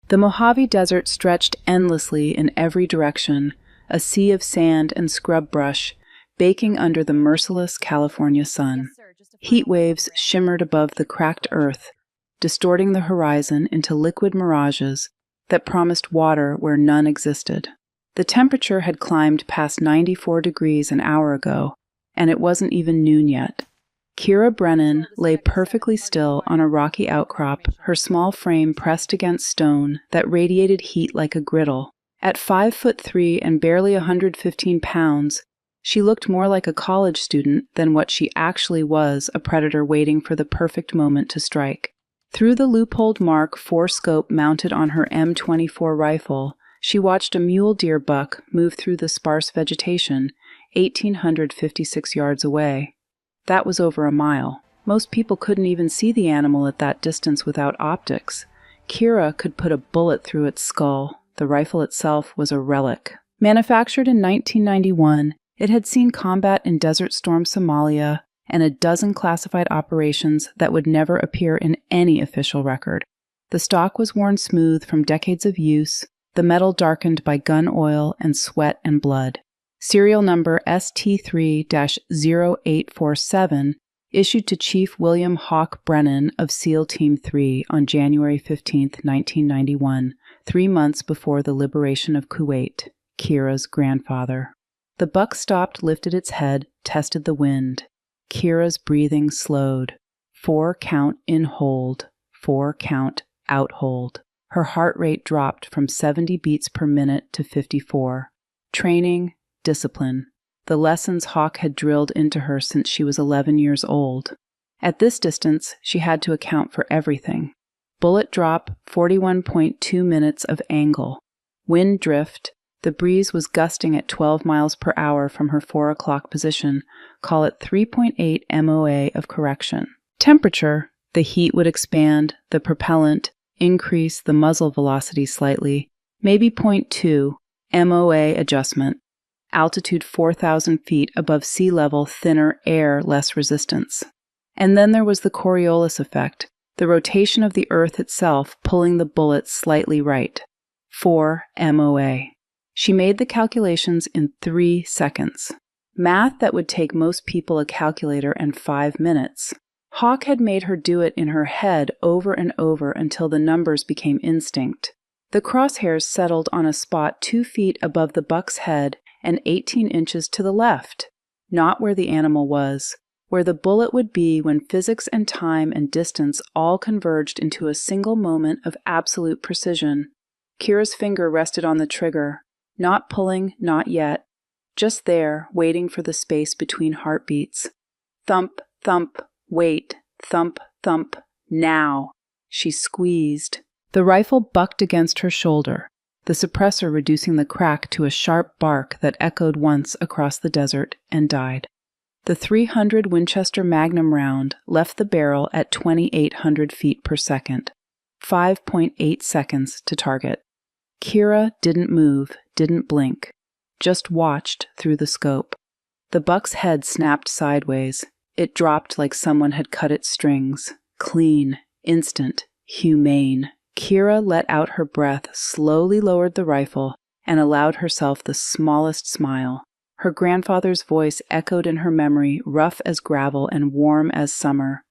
The Mojave Desert stretched endlessly in every direction, a sea of sand and scrub brush, baking under the merciless California sun. Heat waves shimmered above the cracked earth, distorting the horizon into liquid mirages that promised water where none existed. The temperature had climbed past 94 degrees an hour ago, and it wasn't even noon yet. Kira Brennan lay perfectly still on a rocky outcrop, her small frame pressed against stone that radiated heat like a griddle. At 5'3" and barely 115 pounds, she looked more like a college student than what she actually was, a predator waiting for the perfect moment to strike. Through the loopholed Mark IV scope mounted on her M24 rifle, she watched a mule deer buck move through the sparse vegetation, 1,856 yards away. That was over a mile. Most people couldn't even see the animal at that distance without optics. Kira could put a bullet through its skull. The rifle itself was a relic. Manufactured in 1991, it had seen combat in Desert Storm Somalia and a dozen classified operations that would never appear in any official record. The stock was worn smooth from decades of use, the metal darkened by gun oil and sweat and blood. Serial number ST3-0847, issued to Chief William Hawk Brennan of SEAL Team 3 on January 15, 1991, 3 months before the liberation of Kuwait, Kira's grandfather. The buck stopped, lifted its head, tested the wind. Kira's breathing slowed. 4 count in hold, 4 count out hold. Her heart rate dropped from 70 beats per minute to 54. Training, discipline, the lessons Hawk had drilled into her since she was 11 years old. At this distance, she had to account for everything. Bullet drop, 41.2 minutes of angle. Wind drift, the breeze was gusting at 12 miles per hour from her 4 o'clock position, call it 3.8 MOA of correction. Temperature, the heat would expand, the propellant, increase the muzzle velocity slightly, maybe 0.2 MOA adjustment. Altitude 4,000 feet above sea level, thinner air, less resistance. And then there was the Coriolis effect, the rotation of the Earth itself pulling the bullet slightly right. 4 MOA. She made the calculations in 3 seconds. Math that would take most people a calculator and 5 minutes. Hawk had made her do it in her head over and over until the numbers became instinct. The crosshairs settled on a spot 2 feet above the buck's head and 18 inches to the left, not where the animal was, where the bullet would be when physics and time and distance all converged into a single moment of absolute precision. Kira's finger rested on the trigger, not pulling, not yet, just there, waiting for the space between heartbeats. Thump, thump, wait, thump, thump, now. She squeezed. The rifle bucked against her shoulder, the suppressor reducing the crack to a sharp bark that echoed once across the desert and died. The .300 Winchester Magnum round left the barrel at 2,800 feet per second, 5.8 seconds to target. Kira didn't move, didn't blink, just watched through the scope. The buck's head snapped sideways. It dropped like someone had cut its strings. Clean, instant, humane. Kira let out her breath, slowly lowered the rifle, and allowed herself the smallest smile. Her grandfather's voice echoed in her memory, rough as gravel and warm as summer.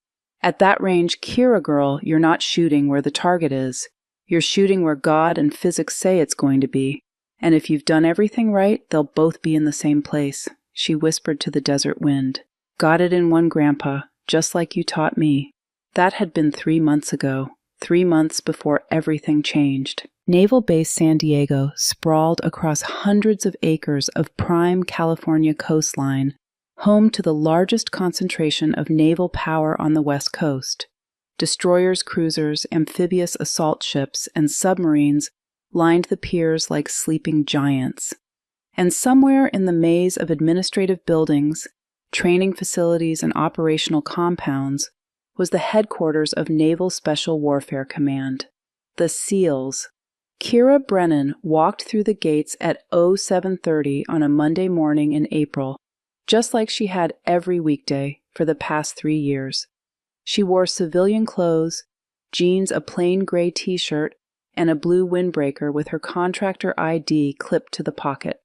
At that range, Kira girl, you're not shooting where the target is. You're shooting where God and physics say it's going to be. And if you've done everything right, they'll both be in the same place, she whispered to the desert wind. Got it in one, Grandpa, just like you taught me. That had been 3 months ago. 3 months before everything changed. Naval Base San Diego sprawled across hundreds of acres of prime California coastline, home to the largest concentration of naval power on the West Coast. Destroyers, cruisers, amphibious assault ships, and submarines lined the piers like sleeping giants. And somewhere in the maze of administrative buildings, training facilities, and operational compounds was the headquarters of Naval Special Warfare Command, the SEALs. Kira Brennan walked through the gates at 07:30 on a Monday morning in April, just like she had every weekday for the past 3 years. She wore civilian clothes, jeans, a plain gray t-shirt, and a blue windbreaker with her contractor ID clipped to the pocket.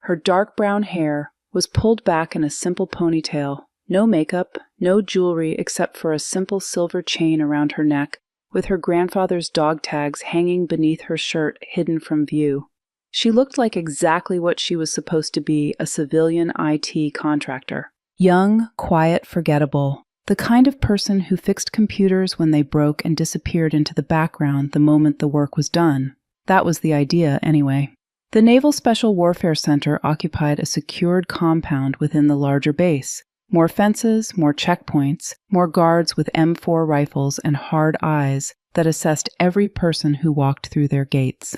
Her dark brown hair was pulled back in a simple ponytail, no makeup, no jewelry except for a simple silver chain around her neck, with her grandfather's dog tags hanging beneath her shirt hidden from view. She looked like exactly what she was supposed to be, a civilian IT contractor. Young, quiet, forgettable. The kind of person who fixed computers when they broke and disappeared into the background the moment the work was done. That was the idea, anyway. The Naval Special Warfare Center occupied a secured compound within the larger base. More fences, more checkpoints, more guards with M4 rifles and hard eyes that assessed every person who walked through their gates.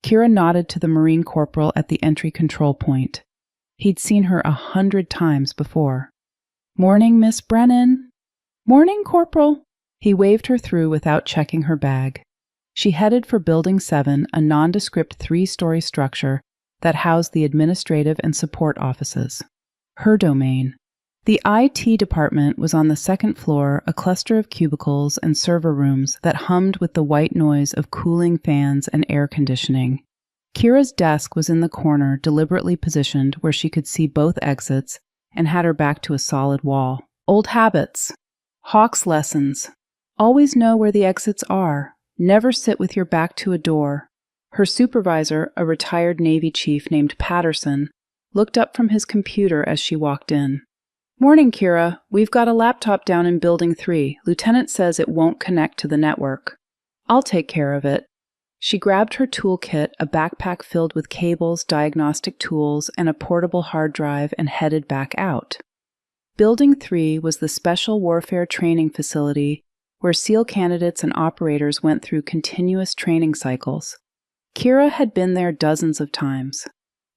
Kira nodded to the Marine corporal at the entry control point. He'd seen her 100 times before. "Morning, Miss Brennan." "Morning, Corporal." He waved her through without checking her bag. She headed for Building 7, a nondescript 3-story structure that housed the administrative and support offices. Her domain. The IT department was on the second floor, a cluster of cubicles and server rooms that hummed with the white noise of cooling fans and air conditioning. Kira's desk was in the corner, deliberately positioned where she could see both exits and had her back to a solid wall. Old habits. Hawk's lessons. Always know where the exits are. Never sit with your back to a door. Her supervisor, a retired Navy chief named Patterson, looked up from his computer as she walked in. "Morning, Kira. We've got a laptop down in Building 3. Lieutenant says it won't connect to the network." "I'll take care of it." She grabbed her toolkit, a backpack filled with cables, diagnostic tools, and a portable hard drive, and headed back out. Building 3 was the Special Warfare Training Facility where SEAL candidates and operators went through continuous training cycles. Kira had been there dozens of times.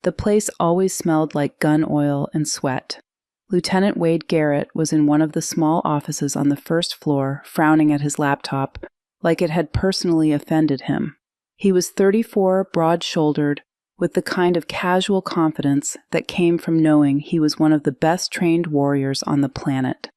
The place always smelled like gun oil and sweat. Lieutenant Wade Garrett was in one of the small offices on the first floor, frowning at his laptop, like it had personally offended him. He was 34, broad-shouldered, with the kind of casual confidence that came from knowing he was one of the best-trained warriors on the planet.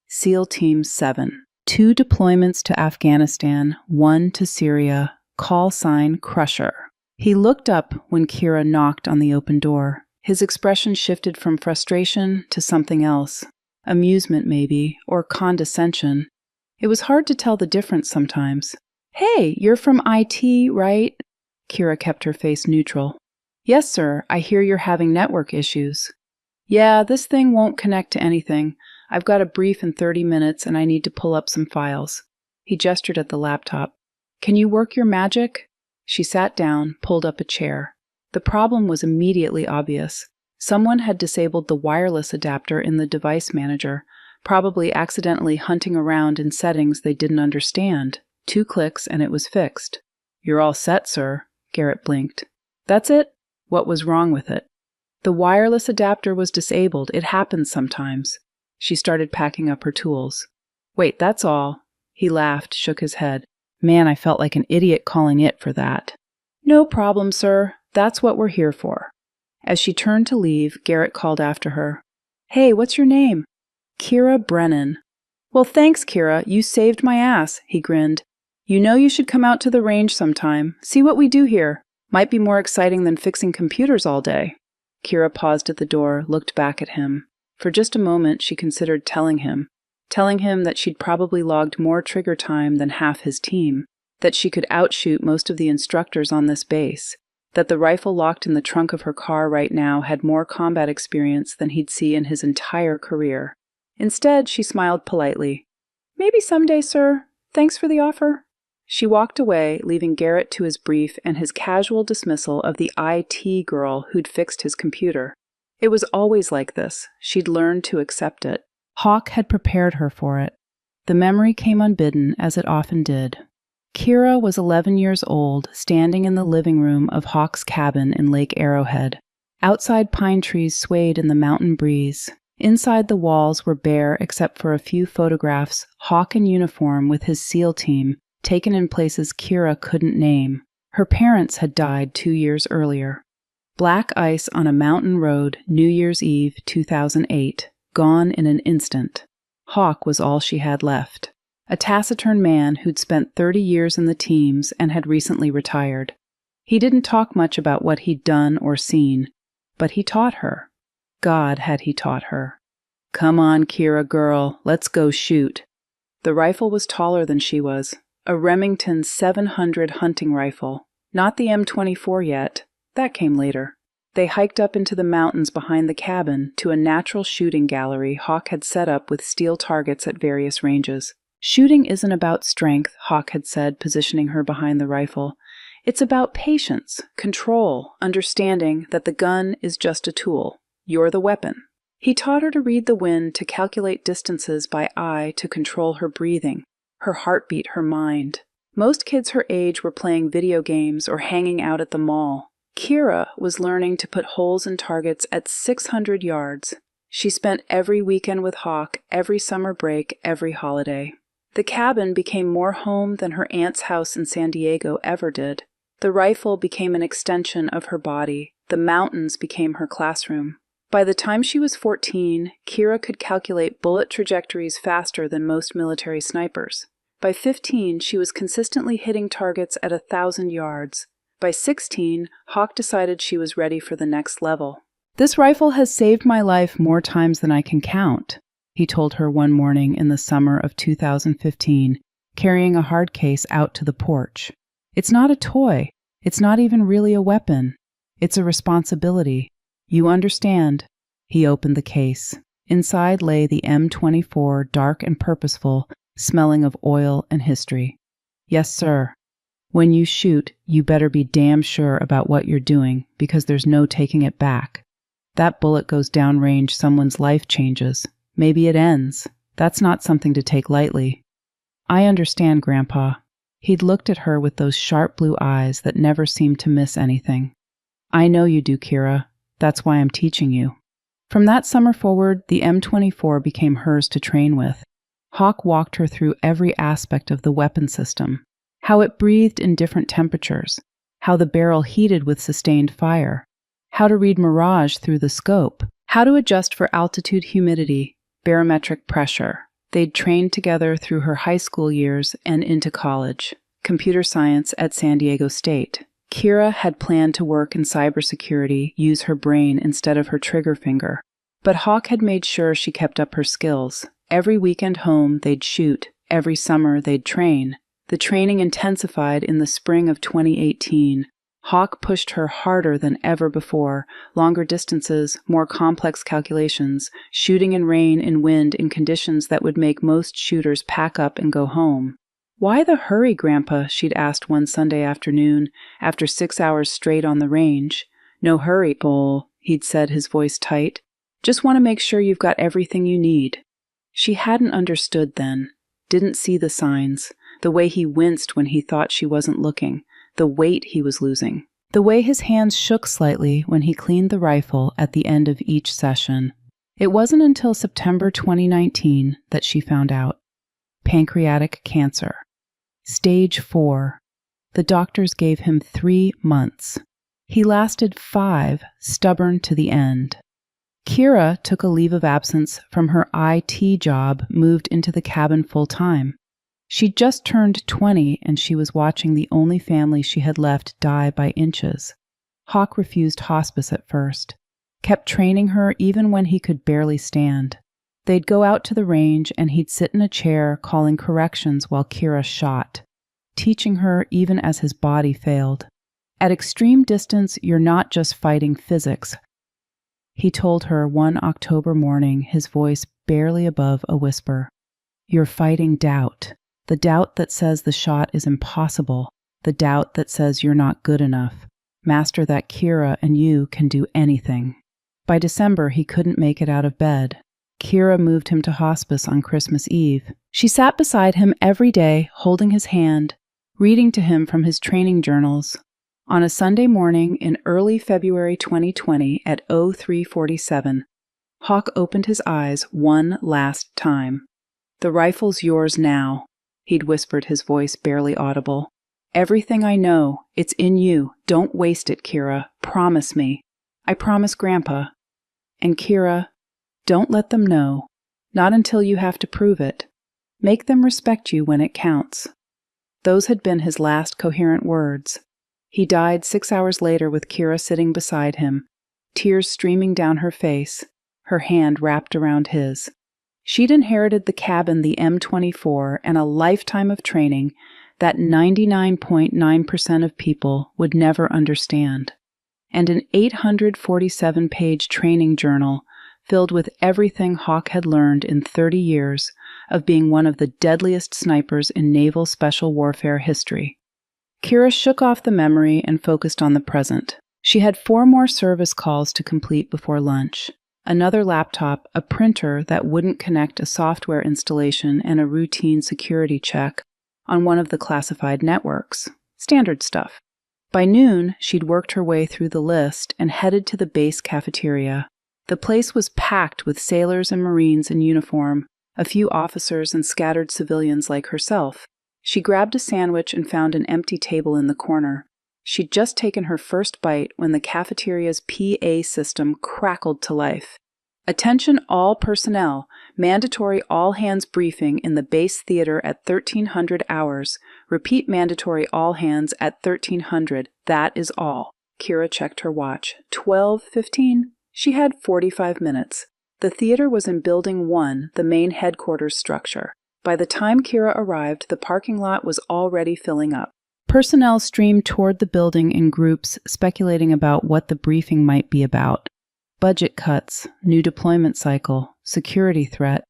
SEAL Team 7. 2 deployments to Afghanistan, 1 to Syria, call sign Crusher. He looked up when Kira knocked on the open door. His expression shifted from frustration to something else. Amusement, maybe, or condescension. It was hard to tell the difference sometimes. "Hey, you're from IT, right?" Kira kept her face neutral. "Yes, sir. I hear you're having network issues." "Yeah, this thing won't connect to anything. I've got a brief in 30 minutes and I need to pull up some files." He gestured at the laptop. "Can you work your magic?" She sat down, pulled up a chair. The problem was immediately obvious. Someone had disabled the wireless adapter in the device manager, probably accidentally hunting around in settings they didn't understand. 2 clicks and it was fixed. "You're all set, sir." Garrett blinked. "That's it?" What was wrong with it? "The wireless adapter was disabled. It happens sometimes." She started packing up her tools. "Wait, that's all." He laughed, shook his head. "Man, I felt like an idiot calling it for that." "No problem, sir. That's what we're here for." As she turned to leave, Garrett called after her. "Hey, what's your name?" "Kira Brennan." "Well, thanks, Kira. You saved my ass," he grinned. "You know you should come out to the range sometime. See what we do here. Might be more exciting than fixing computers all day." Kira paused at the door, looked back at him. For just a moment, she considered telling him that she'd probably logged more trigger time than half his team, that she could outshoot most of the instructors on this base, that the rifle locked in the trunk of her car right now had more combat experience than he'd see in his entire career. Instead, she smiled politely. "Maybe someday, sir. Thanks for the offer." She walked away, leaving Garrett to his brief and his casual dismissal of the IT girl who'd fixed his computer. It was always like this. She'd learned to accept it. Hawk had prepared her for it. The memory came unbidden, as it often did. Kira was 11 years old, standing in the living room of Hawk's cabin in Lake Arrowhead. Outside, pine trees swayed in the mountain breeze. Inside, the walls were bare except for a few photographs, Hawk in uniform with his SEAL team, taken in places Kira couldn't name. Her parents had died 2 years earlier. Black ice on a mountain road, New Year's Eve, 2008, gone in an instant. Hawk was all she had left. a taciturn man who'd spent 30 years in the teams and had recently retired. He didn't talk much about what he'd done or seen, but he taught her. God had he taught her. "Come on, Kira girl, let's go shoot." The rifle was taller than she was, a Remington 700 hunting rifle, not the M24 yet. That came later. They hiked up into the mountains behind the cabin to a natural shooting gallery Hawk had set up with steel targets at various ranges. "Shooting isn't about strength," Hawk had said, positioning her behind the rifle. "It's about patience, control, understanding that the gun is just a tool. You're the weapon." He taught her to read the wind, to calculate distances by eye, to control her breathing, her heartbeat, her mind. Most kids her age were playing video games or hanging out at the mall. Kira was learning to put holes in targets at 600 yards. She spent every weekend with Hawk, every summer break, every holiday. The cabin became more home than her aunt's house in San Diego ever did. The rifle became an extension of her body. The mountains became her classroom. By the time she was 14, Kira could calculate bullet trajectories faster than most military snipers. By 15, she was consistently hitting targets at 1,000 yards. By 16, Hawk decided she was ready for the next level. "This rifle has saved my life more times than I can count," he told her one morning in the summer of 2015, carrying a hard case out to the porch. "It's not a toy. It's not even really a weapon. It's a responsibility. You understand." He opened the case. Inside lay the M24, dark and purposeful, smelling of oil and history. "Yes, sir. When you shoot, you better be damn sure about what you're doing, because there's no taking it back. That bullet goes downrange, someone's life changes. Maybe it ends. That's not something to take lightly." "I understand, Grandpa." He'd looked at her with those sharp blue eyes that never seemed to miss anything. "I know you do, Kira. That's why I'm teaching you." From that summer forward, the M24 became hers to train with. Hawk walked her through every aspect of the weapon system, how it breathed in different temperatures, how the barrel heated with sustained fire, how to read mirage through the scope, how to adjust for altitude, humidity, barometric pressure. They'd trained together through her high school years and into college, computer science at San Diego State. Kira had planned to work in cybersecurity, use her brain instead of her trigger finger. But Hawk had made sure she kept up her skills. Every weekend home, they'd shoot. Every summer, they'd train. The training intensified in the spring of 2018. Hawk pushed her harder than ever before, longer distances, more complex calculations, shooting in rain and wind in conditions that would make most shooters pack up and go home. "Why the hurry, Grandpa?" she'd asked one Sunday afternoon, after 6 hours straight on the range. "No hurry, Bull," he'd said, his voice tight. "Just want to make sure you've got everything you need." She hadn't understood then, didn't see the signs, the way he winced when he thought she wasn't looking, the weight he was losing, the way his hands shook slightly when he cleaned the rifle at the end of each session. It wasn't until September 2019 that she found out. Pancreatic cancer. Stage 4. The doctors gave him 3 months. He lasted 5, stubborn to the end. Kira took a leave of absence from her IT job, moved into the cabin full-time. She'd just turned 20 and she was watching the only family she had left die by inches. Hawk refused hospice at first, kept training her even when he could barely stand. They'd go out to the range and he'd sit in a chair calling corrections while Kira shot, teaching her even as his body failed. "At extreme distance, you're not just fighting physics," he told her one October morning, his voice barely above a whisper. "You're fighting doubt. The doubt that says the shot is impossible. The doubt that says you're not good enough. Master that Kira and you can do anything." By December, he couldn't make it out of bed. Kira moved him to hospice on Christmas Eve. She sat beside him every day, holding his hand, reading to him from his training journals. On a Sunday morning in early February 2020 at 03:47, Hawk opened his eyes one last time. "The rifle's yours now," he'd whispered, his voice barely audible. "Everything I know, it's in you. Don't waste it, Kira. Promise me." "I promise, Grandpa." "And Kira, don't let them know. Not until you have to prove it. Make them respect you when it counts. Those had been his last coherent words. He died 6 hours later with Kira sitting beside him, tears streaming down her face, her hand wrapped around his. She'd inherited the cabin, the M24, and a lifetime of training that 99.9% of people would never understand, and an 847-page training journal filled with everything Hawk had learned in 30 years of being one of the deadliest snipers in naval special warfare history. Kira shook off the memory and focused on the present. She had 4 more service calls to complete before lunch. Another laptop, a printer that wouldn't connect, a software installation, and a routine security check on one of the classified networks. Standard stuff. By noon, she'd worked her way through the list and headed to the base cafeteria. The place was packed with sailors and Marines in uniform, a few officers and scattered civilians like herself. She grabbed a sandwich and found an empty table in the corner. She'd just taken her first bite when the cafeteria's PA system crackled to life. Attention all personnel, mandatory all-hands briefing in the base theater at 1300 hours. Repeat, mandatory all-hands at 1300, that is all. Kira checked her watch. 12:15? She had 45 minutes. The theater was in Building 1, the main headquarters structure. By the time Kira arrived, the parking lot was already filling up. Personnel streamed toward the building in groups, speculating about what the briefing might be about. Budget cuts, new deployment cycle, security threat.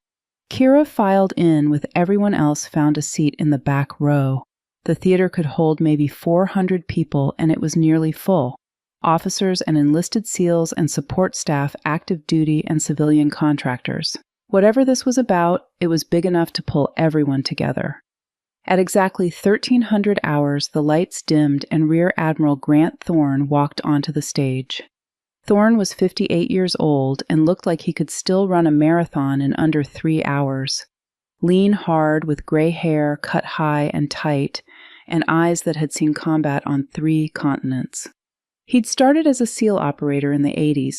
Kira filed in with everyone else, found a seat in the back row. The theater could hold maybe 400 people, and it was nearly full. Officers and enlisted SEALs and support staff, active duty and civilian contractors. Whatever this was about, it was big enough to pull everyone together. At exactly 1300 hours, the lights dimmed and Rear Admiral Grant Thorne walked onto the stage. Thorne was 58 years old and looked like he could still run a marathon in under 3 hours. Lean, hard, with gray hair cut high and tight, and eyes that had seen combat on 3 continents. He'd started as a SEAL operator in the 80s,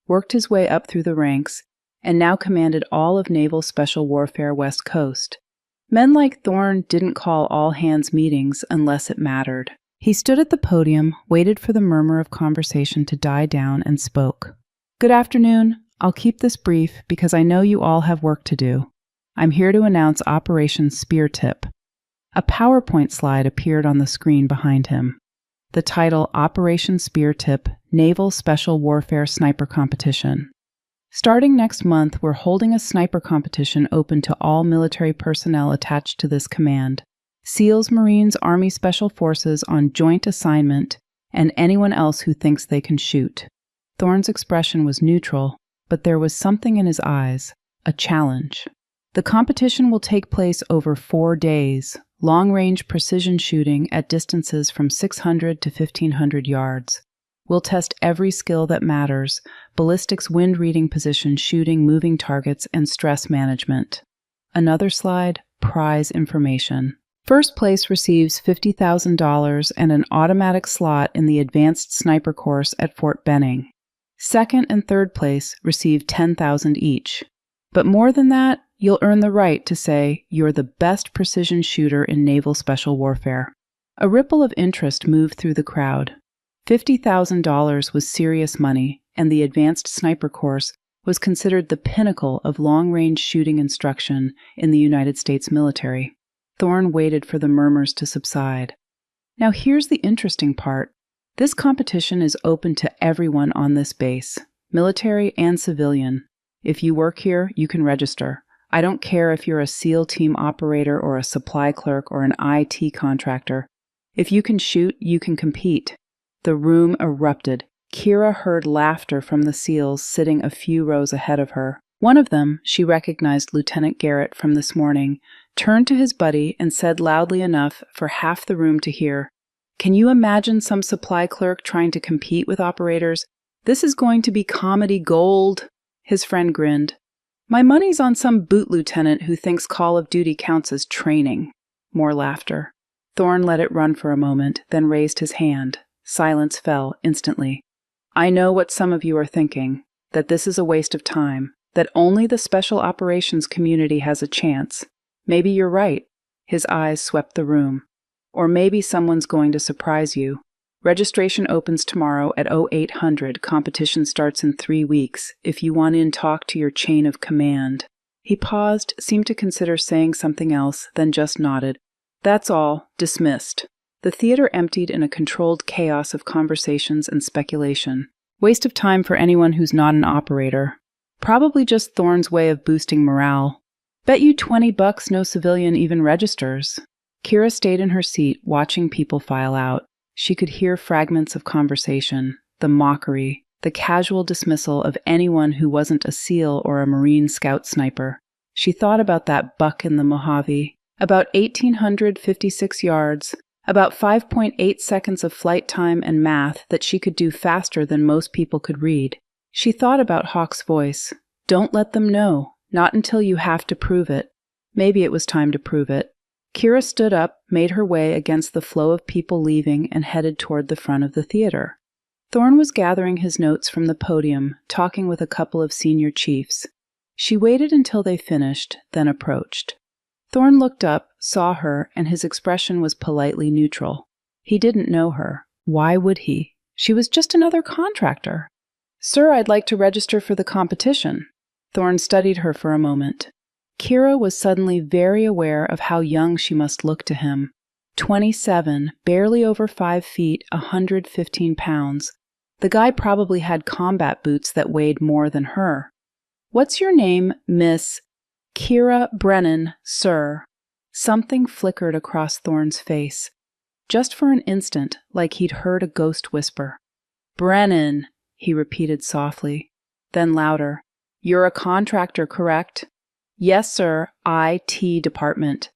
worked his way up through the ranks, and now commanded all of Naval Special Warfare West Coast. Men like Thorne didn't call all-hands meetings unless it mattered. He stood at the podium, waited for the murmur of conversation to die down, and spoke. "Good afternoon. I'll keep this brief because I know you all have work to do. I'm here to announce Operation Spear Tip." A PowerPoint slide appeared on the screen behind him. The title, Operation Spear Tip, Naval Special Warfare Sniper Competition. Starting next month, we're holding a sniper competition open to all military personnel attached to this command. SEALs, Marines, Army Special Forces on joint assignment, and anyone else who thinks they can shoot. Thorne's expression was neutral, but there was something in his eyes, a challenge. The competition will take place over 4 days, long-range precision shooting at distances from 600 to 1,500 yards. We'll test every skill that matters: ballistics, wind reading position, shooting, moving targets, and stress management. Another slide, prize information. First place receives $50,000 and an automatic slot in the Advanced Sniper course at Fort Benning. Second and third place receive $10,000 each. But more than that, you'll earn the right to say you're the best precision shooter in naval special warfare. A ripple of interest moved through the crowd. $50,000 was serious money, and the Advanced Sniper course was considered the pinnacle of long-range shooting instruction in the United States military. Thorne waited for the murmurs to subside. Now here's the interesting part. This competition is open to everyone on this base, military and civilian. If you work here, you can register. I don't care if you're a SEAL team operator or a supply clerk or an IT contractor. If you can shoot, you can compete. The room erupted. Kira heard laughter from the SEALs sitting a few rows ahead of her. One of them, she recognized Lieutenant Garrett from this morning, turned to his buddy and said loudly enough for half the room to hear, "Can you imagine some supply clerk trying to compete with operators? This is going to be comedy gold." His friend grinned. "My money's on some boot lieutenant who thinks Call of Duty counts as training." More laughter. Thorne let it run for a moment, then raised his hand. Silence fell instantly. "I know what some of you are thinking, that this is a waste of time, that only the special operations community has a chance. Maybe you're right. His eyes swept the room. Or maybe someone's going to surprise you. Registration opens tomorrow at 0800. Competition starts in 3 weeks. If you want in, talk to your chain of command. He paused, seemed to consider saying something else, then just nodded. That's all. Dismissed. The theater emptied in a controlled chaos of conversations and speculation. Waste of time for anyone who's not an operator. Probably just Thorne's way of boosting morale. Bet you $20 no civilian even registers. Kira stayed in her seat, watching people file out. She could hear fragments of conversation, the mockery, the casual dismissal of anyone who wasn't a SEAL or a Marine Scout sniper. She thought about that buck in the Mojave, about 1,856 yards, about 5.8 seconds of flight time and math that she could do faster than most people could read. She thought about Hawk's voice. Don't let them know, not until you have to prove it. Maybe it was time to prove it. Kira stood up, made her way against the flow of people leaving, and headed toward the front of the theater. Thorne was gathering his notes from the podium, talking with a couple of senior chiefs. She waited until they finished, then approached. Thorne looked up, saw her, and his expression was politely neutral. He didn't know her. Why would he? She was just another contractor. Sir, I'd like to register for the competition. Thorne studied her for a moment. Kira was suddenly very aware of how young she must look to him. 27, barely over 5 feet, 115 pounds. The guy probably had combat boots that weighed more than her. What's your name, Miss? Kira Brennan, sir. Something flickered across Thorne's face. Just for an instant, like he'd heard a ghost whisper. Brennan, he repeated softly. Then louder. You're a contractor, correct? Yes, sir. IT department.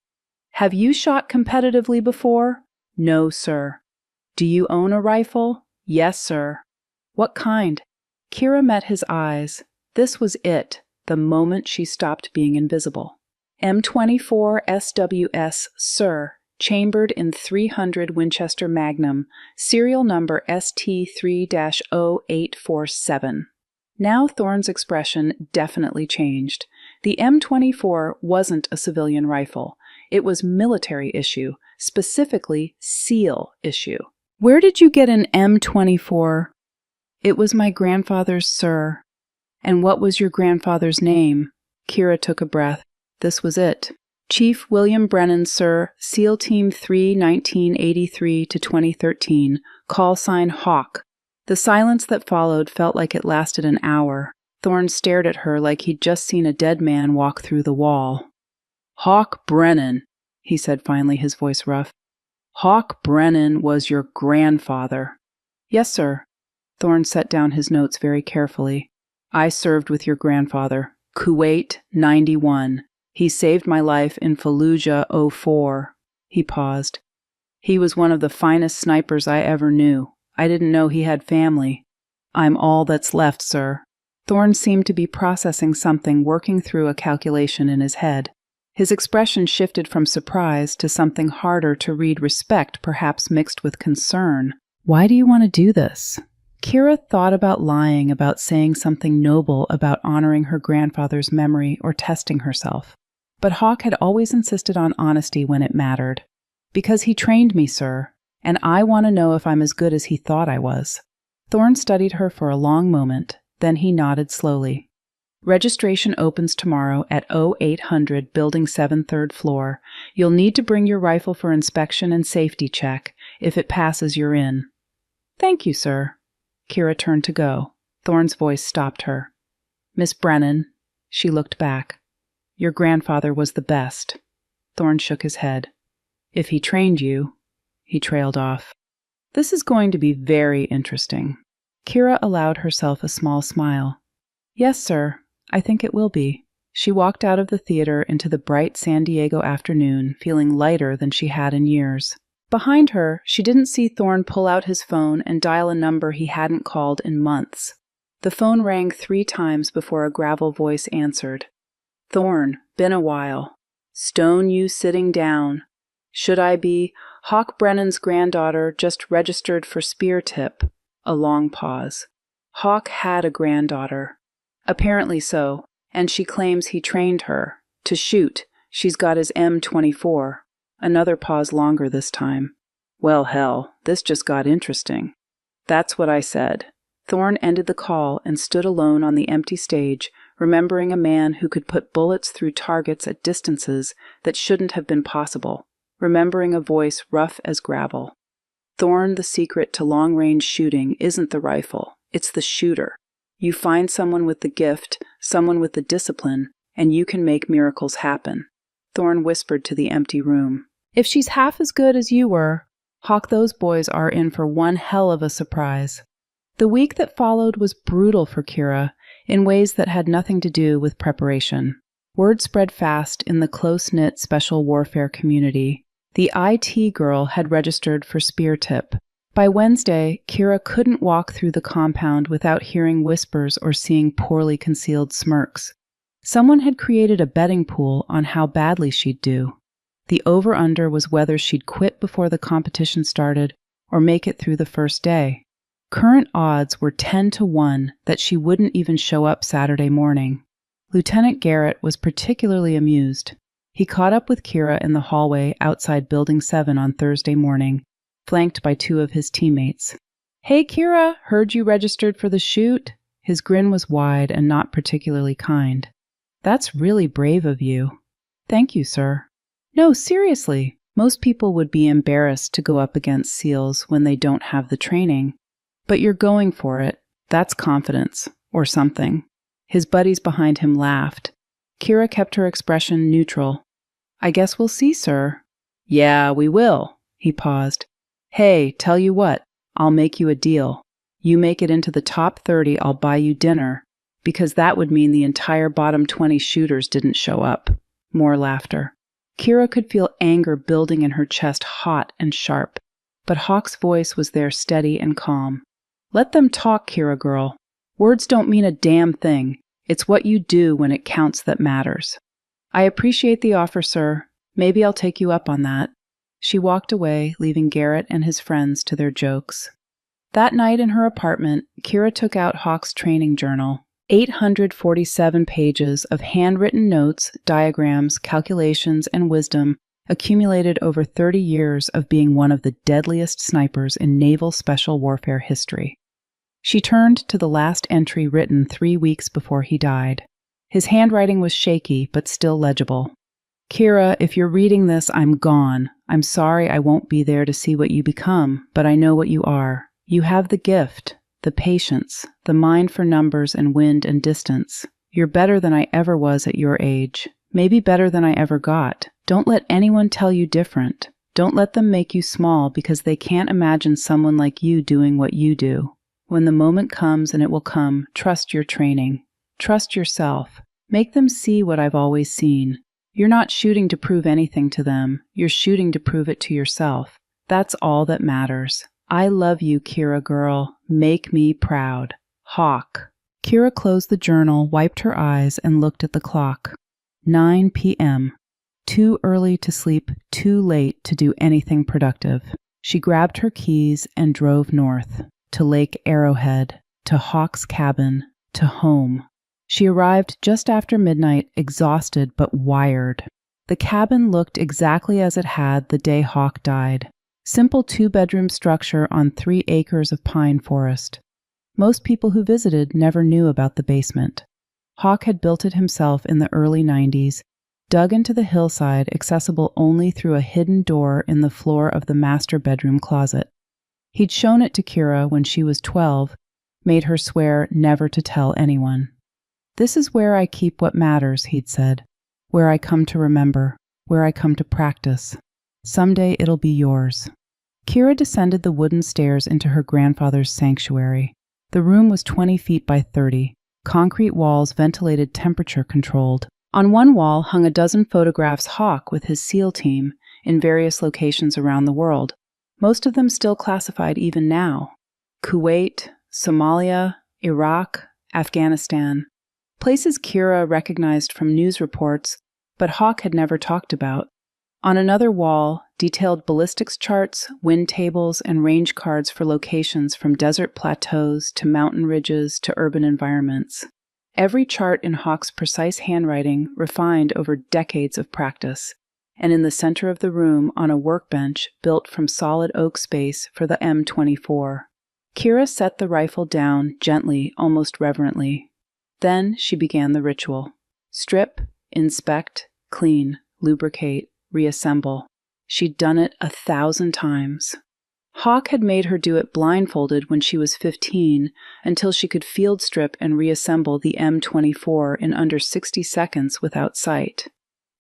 Have you shot competitively before? No, sir. Do you own a rifle? Yes, sir. What kind? Kira met his eyes. This was it, the moment she stopped being invisible. M24 SWS, sir. Chambered in .300 Winchester Magnum, serial number ST3-0847. Now Thorne's expression definitely changed. The M24 wasn't a civilian rifle. It was military issue, specifically SEAL issue. Where did you get an M24? It was my grandfather's, sir. And what was your grandfather's name? Kira took a breath. This was it. Chief William Brennan, sir, SEAL Team 3, 1983 to 2013, call sign Hawk. The silence that followed felt like it lasted an hour. Thorne stared at her like he'd just seen a dead man walk through the wall. Hawk Brennan, he said finally, his voice rough. Hawk Brennan was your grandfather. Yes, sir. Thorne set down his notes very carefully. I served with your grandfather. Kuwait, 91. He saved my life in Fallujah, 04. He paused. He was one of the finest snipers I ever knew. I didn't know he had family. I'm all that's left, sir. Thorne seemed to be processing something, working through a calculation in his head. His expression shifted from surprise to something harder to read, respect, perhaps mixed with concern. Why do you want to do this? Kira thought about lying, about saying something noble, about honoring her grandfather's memory or testing herself. But Hawk had always insisted on honesty when it mattered. Because he trained me, sir, and I want to know if I'm as good as he thought I was. Thorne studied her for a long moment, then he nodded slowly. Registration opens tomorrow at 0800 Building 7, 3rd floor. You'll need to bring your rifle for inspection and safety check. If it passes, you're in. Thank you, sir. Kira turned to go. Thorne's voice stopped her. Miss Brennan. She looked back. Your grandfather was the best. Thorne shook his head. If he trained you, he trailed off. This is going to be very interesting. Kira allowed herself a small smile. Yes, sir, I think it will be. She walked out of the theater into the bright San Diego afternoon, feeling lighter than she had in years. Behind her, she didn't see Thorne pull out his phone and dial a number he hadn't called in months. The phone rang 3 times before a gravel voice answered. Thorne, been a while. Stone you sitting down. Should I be? Hawk Brennan's granddaughter just registered for spear tip. A long pause. Hawk had a granddaughter. Apparently so, and she claims he trained her. To shoot. She's got his M24. Another pause longer this time. Well, hell, this just got interesting. That's what I said. Thorne ended the call and stood alone on the empty stage, remembering a man who could put bullets through targets at distances that shouldn't have been possible, remembering a voice rough as gravel. Thorne, the secret to long-range shooting isn't the rifle, it's the shooter. You find someone with the gift, someone with the discipline, and you can make miracles happen. Thorne whispered to the empty room. If she's half as good as you were, Hawk, those boys are in for one hell of a surprise. The week that followed was brutal for Kira in ways that had nothing to do with preparation. Word spread fast in the close-knit special warfare community. The IT girl had registered for spear tip. By Wednesday, Kira couldn't walk through the compound without hearing whispers or seeing poorly concealed smirks. Someone had created a betting pool on how badly she'd do. The over-under was whether she'd quit before the competition started or make it through the first day. Current odds were 10-1 that she wouldn't even show up Saturday morning. Lieutenant Garrett was particularly amused. He caught up with Kira in the hallway outside Building 7 on Thursday morning, flanked by two of his teammates. "Hey, Kira, heard you registered for the shoot?" His grin was wide and not particularly kind. "That's really brave of you." "Thank you, sir." "No, seriously. Most people would be embarrassed to go up against SEALs when they don't have the training. But you're going for it. That's confidence, or something." His buddies behind him laughed. Kira kept her expression neutral. "I guess we'll see, sir." "Yeah, we will." He paused. "Hey, tell you what, I'll make you a deal. You make it into the top 30, I'll buy you dinner, because that would mean the entire bottom 20 shooters didn't show up." More laughter. Kira could feel anger building in her chest, hot and sharp, but Hawk's voice was there steady and calm. "Let them talk, Kira girl. Words don't mean a damn thing. It's what you do when it counts that matters." "I appreciate the offer, sir. Maybe I'll take you up on that." She walked away, leaving Garrett and his friends to their jokes. That night in her apartment, Kira took out Hawk's training journal. 847 pages of handwritten notes, diagrams, calculations, and wisdom accumulated over 30 years of being one of the deadliest snipers in naval special warfare history. She turned to the last entry written 3 weeks before he died. His handwriting was shaky, but still legible. "Kira, if you're reading this, I'm gone. I'm sorry I won't be there to see what you become, but I know what you are. You have the gift, the patience, the mind for numbers and wind and distance. You're better than I ever was at your age. Maybe better than I ever got. Don't let anyone tell you different. Don't let them make you small because they can't imagine someone like you doing what you do. When the moment comes, and it will come, trust your training. Trust yourself. Make them see what I've always seen. You're not shooting to prove anything to them. You're shooting to prove it to yourself. That's all that matters. I love you, Kira girl. Make me proud. Hawk." Kira closed the journal, wiped her eyes, and looked at the clock. 9 p.m. Too early to sleep, too late to do anything productive. She grabbed her keys and drove north, to Lake Arrowhead, to Hawk's cabin, to home. She arrived just after midnight, exhausted but wired. The cabin looked exactly as it had the day Hawk died. Simple 2-bedroom structure on 3 acres of pine forest. Most people who visited never knew about the basement. Hawk had built it himself in the early 90s, dug into the hillside, accessible only through a hidden door in the floor of the master bedroom closet. He'd shown it to Kira when she was 12, made her swear never to tell anyone. "This is where I keep what matters," he'd said. "Where I come to remember, where I come to practice. Someday it'll be yours." Kira descended the wooden stairs into her grandfather's sanctuary. The room was 20 feet by 30, concrete walls ventilated, temperature controlled. On one wall hung a dozen photographs Hawk with his SEAL team in various locations around the world, most of them still classified even now. Kuwait, Somalia, Iraq, Afghanistan. Places Kira recognized from news reports, but Hawk had never talked about. On another wall, detailed ballistics charts, wind tables, and range cards for locations from desert plateaus to mountain ridges to urban environments. Every chart in Hawk's precise handwriting refined over decades of practice, and in the center of the room on a workbench built from solid oak space for the M24. Kira set the rifle down gently, almost reverently. Then she began the ritual. Strip, inspect, clean, lubricate, reassemble. She'd done it 1,000 times. Hawk had made her do it blindfolded when she was 15 until she could field strip and reassemble the M24 in under 60 seconds without sight.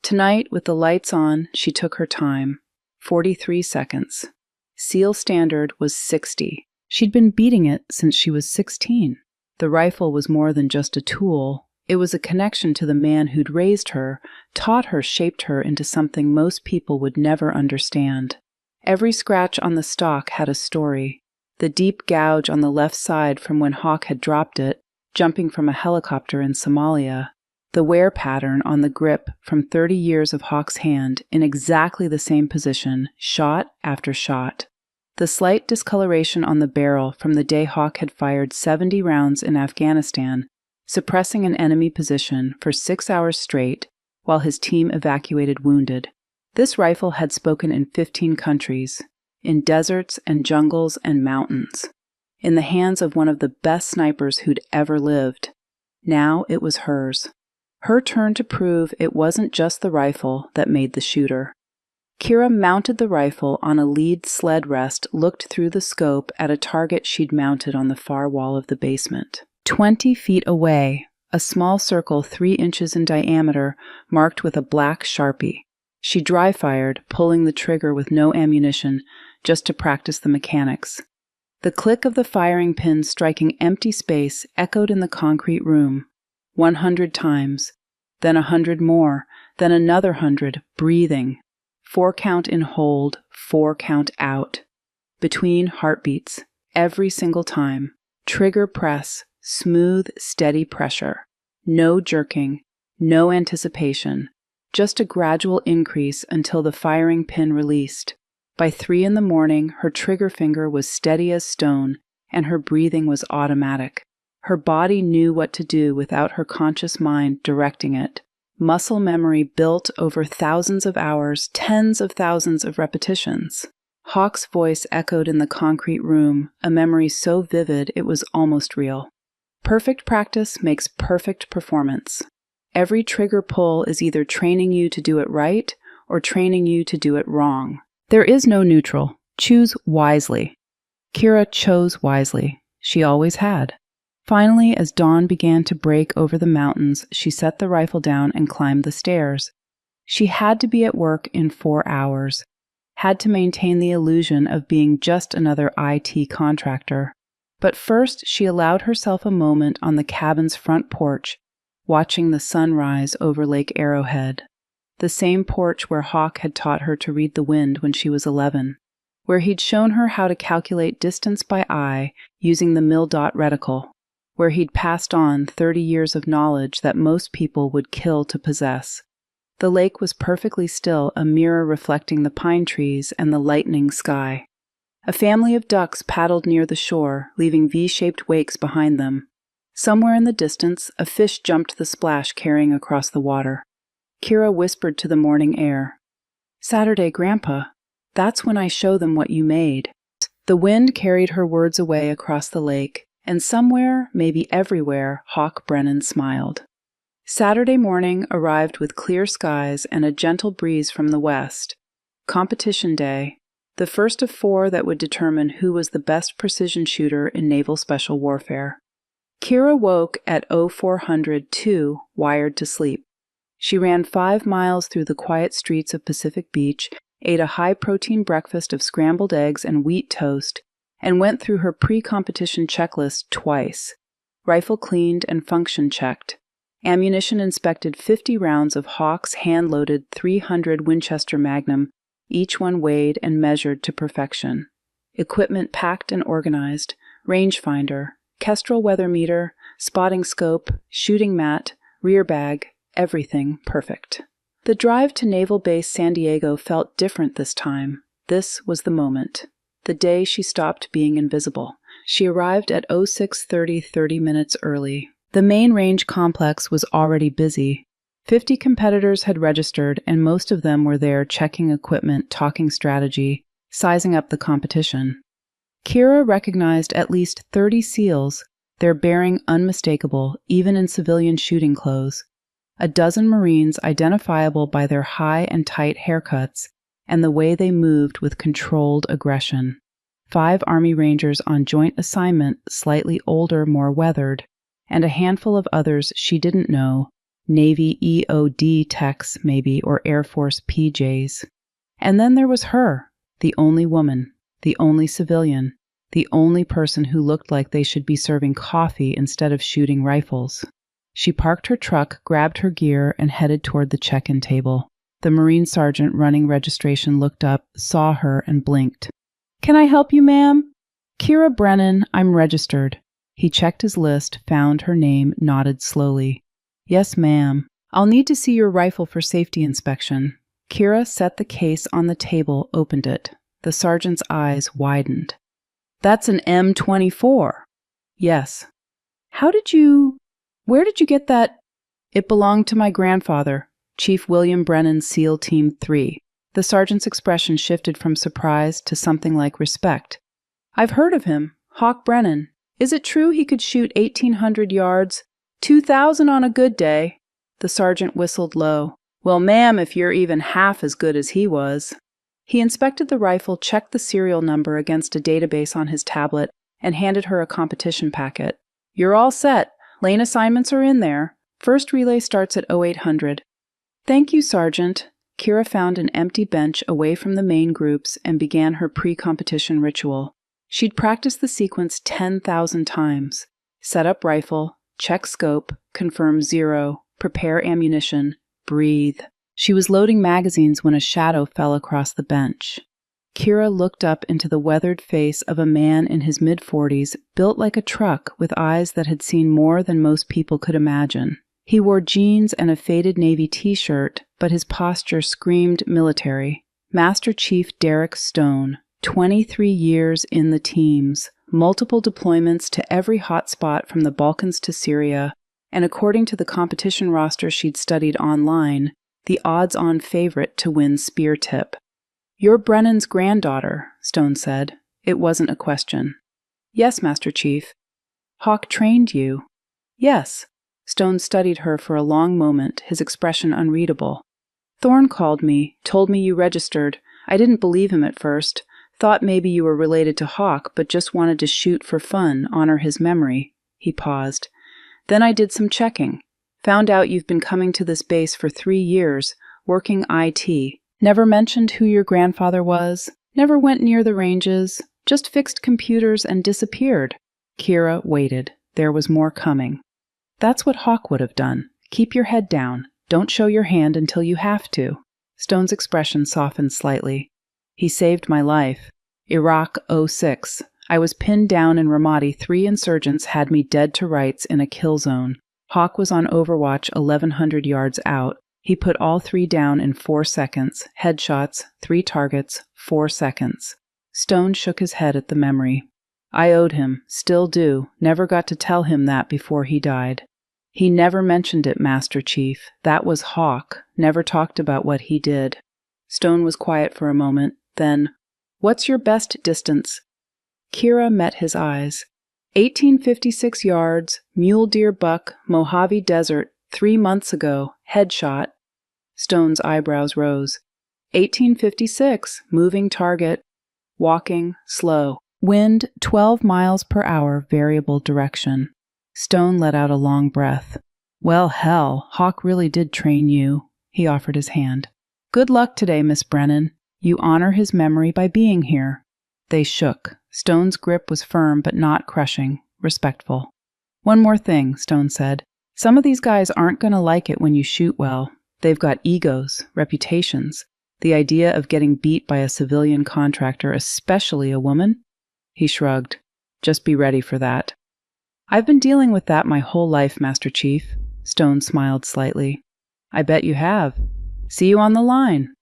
Tonight, with the lights on, she took her time. 43 seconds. SEAL standard was 60. She'd been beating it since she was 16. The rifle was more than just a tool. It was a connection to the man who'd raised her, taught her, shaped her into something most people would never understand. Every scratch on the stock had a story. The deep gouge on the left side from when Hawk had dropped it, jumping from a helicopter in Somalia. The wear pattern on the grip from 30 years of Hawk's hand in exactly the same position, shot after shot. The slight discoloration on the barrel from the day Hawk had fired 70 rounds in Afghanistan, suppressing an enemy position for 6 hours straight while his team evacuated wounded. This rifle had spoken in 15 countries, in deserts and jungles and mountains, in the hands of one of the best snipers who'd ever lived. Now it was hers. Her turn to prove it wasn't just the rifle that made the shooter. Kira mounted the rifle on a lead sled rest, looked through the scope at a target she'd mounted on the far wall of the basement. 20 feet away, a small circle 3 inches in diameter marked with a black Sharpie. She dry-fired, pulling the trigger with no ammunition, just to practice the mechanics. The click of the firing pin striking empty space echoed in the concrete room. 100 times, then 100 more, then another 100, breathing. 4 count in hold, 4 count out. Between heartbeats, every single time. Trigger press, smooth, steady pressure. No jerking, no anticipation. Just a gradual increase until the firing pin released. By 3 in the morning, her trigger finger was steady as stone, and her breathing was automatic. Her body knew what to do without her conscious mind directing it. Muscle memory built over thousands of hours, tens of thousands of repetitions. Hawk's voice echoed in the concrete room, a memory so vivid it was almost real. Perfect practice makes perfect performance. Every trigger pull is either training you to do it right or training you to do it wrong. There is no neutral. Choose wisely. Kira chose wisely. She always had. Finally, as dawn began to break over the mountains, she set the rifle down and climbed the stairs. She had to be at work in 4 hours, had to maintain the illusion of being just another IT contractor. But first, she allowed herself a moment on the cabin's front porch, watching the sun rise over Lake Arrowhead, the same porch where Hawk had taught her to read the wind when she was 11, where he'd shown her how to calculate distance by eye using the mil-dot reticle, where he'd passed on 30 years of knowledge that most people would kill to possess. The lake was perfectly still, a mirror reflecting the pine trees and the lightening sky. A family of ducks paddled near the shore, leaving V-shaped wakes behind them. Somewhere in the distance, a fish jumped the splash carrying across the water. Kira whispered to the morning air, "Saturday, Grandpa. That's when I show them what you made." The wind carried her words away across the lake, and somewhere, maybe everywhere, Hawk Brennan smiled. Saturday morning arrived with clear skies and a gentle breeze from the west. Competition day, the first of 4 that would determine who was the best precision shooter in naval special warfare. Kira woke at 0400-2, wired to sleep. She ran 5 miles through the quiet streets of Pacific Beach, ate a high-protein breakfast of scrambled eggs and wheat toast, and went through her pre-competition checklist twice. Rifle cleaned and function checked. Ammunition inspected 50 rounds of Hawk's hand-loaded .300 Winchester Magnum, each one weighed and measured to perfection. Equipment packed and organized, rangefinder, Kestrel weather meter, spotting scope, shooting mat, rear bag, everything perfect. The drive to Naval Base San Diego felt different this time. This was the moment. The day she stopped being invisible. She arrived at 06:30, 30 minutes early. The main range complex was already busy. 50 competitors had registered, and most of them were there checking equipment, talking strategy, sizing up the competition. Kira recognized at least 30 SEALs, their bearing unmistakable, even in civilian shooting clothes. A dozen Marines identifiable by their high and tight haircuts and the way they moved with controlled aggression. 5 Army Rangers on joint assignment, slightly older, more weathered, and a handful of others she didn't know, Navy EOD techs maybe, or Air Force PJs. And then there was her, the only woman, the only civilian, the only person who looked like they should be serving coffee instead of shooting rifles. She parked her truck, grabbed her gear, and headed toward the check-in table. The Marine sergeant running registration looked up, saw her, and blinked. "Can I help you, ma'am?" "Kira Brennan, I'm registered." He checked his list, found her name, nodded slowly. "Yes, ma'am. I'll need to see your rifle for safety inspection." Kira set the case on the table, opened it. The sergeant's eyes widened. "That's an M24. "Yes." Where did you get that?" "It belonged to my grandfather, Chief William Brennan, SEAL Team 3. The sergeant's expression shifted from surprise to something like respect. "I've heard of him, Hawk Brennan. Is it true he could shoot 1,800 yards, 2,000 on a good day?" The sergeant whistled low. "Well, ma'am, if you're even half as good as he was." He inspected the rifle, checked the serial number against a database on his tablet, and handed her a competition packet. "You're all set. Lane assignments are in there. First relay starts at 0800. "Thank you, Sergeant." Kira found an empty bench away from the main groups and began her pre-competition ritual. She'd practiced the sequence 10,000 times. Set up rifle, check scope, confirm 0, prepare ammunition, breathe. She was loading magazines when a shadow fell across the bench. Kira looked up into the weathered face of a man in his mid-40s, built like a truck with eyes that had seen more than most people could imagine. He wore jeans and a faded Navy t-shirt, but his posture screamed military. Master Chief Derek Stone, 23 years in the teams, multiple deployments to every hotspot from the Balkans to Syria, and according to the competition roster she'd studied online, the odds-on favorite to win spear tip. "You're Brennan's granddaughter," Stone said. It wasn't a question. "Yes, Master Chief." "Hawk trained you?" "Yes." Stone studied her for a long moment, his expression unreadable. "Thorne called me, told me you registered. I didn't believe him at first. Thought maybe you were related to Hawk, but just wanted to shoot for fun, honor his memory." He paused. "Then I did some checking. Found out you've been coming to this base for 3 years, working IT. Never mentioned who your grandfather was, never went near the ranges, just fixed computers and disappeared." Kira waited. There was more coming. "That's what Hawk would have done. Keep your head down. Don't show your hand until you have to." Stone's expression softened slightly. "He saved my life. Iraq 06. I was pinned down in Ramadi. 3 insurgents had me dead to rights in a kill zone. Hawk was on overwatch 1,100 yards out. He put all 3 down in 4 seconds. Headshots, 3 targets, 4 seconds. Stone shook his head at the memory. "I owed him, still do. Never got to tell him that before he died." "He never mentioned it, Master Chief. That was Hawk. Never talked about what he did." Stone was quiet for a moment. Then, "What's your best distance?" Kira met his eyes. 1,856 yards, mule deer buck, Mojave Desert, 3 months ago, headshot." Stone's eyebrows rose. 1,856, moving target. Walking, slow. Wind 12 miles per hour, variable direction. Stone let out a long breath. "Well, hell, Hawk really did train you." He offered his hand. "Good luck today, Miss Brennan. You honor his memory by being here." They shook. Stone's grip was firm but not crushing, respectful. "One more thing," Stone said. "Some of these guys aren't going to like it when you shoot well. They've got egos, reputations. The idea of getting beat by a civilian contractor, especially a woman?" He shrugged. "Just be ready for that." "I've been dealing with that my whole life, Master Chief." Stone smiled slightly. "I bet you have. See you on the line."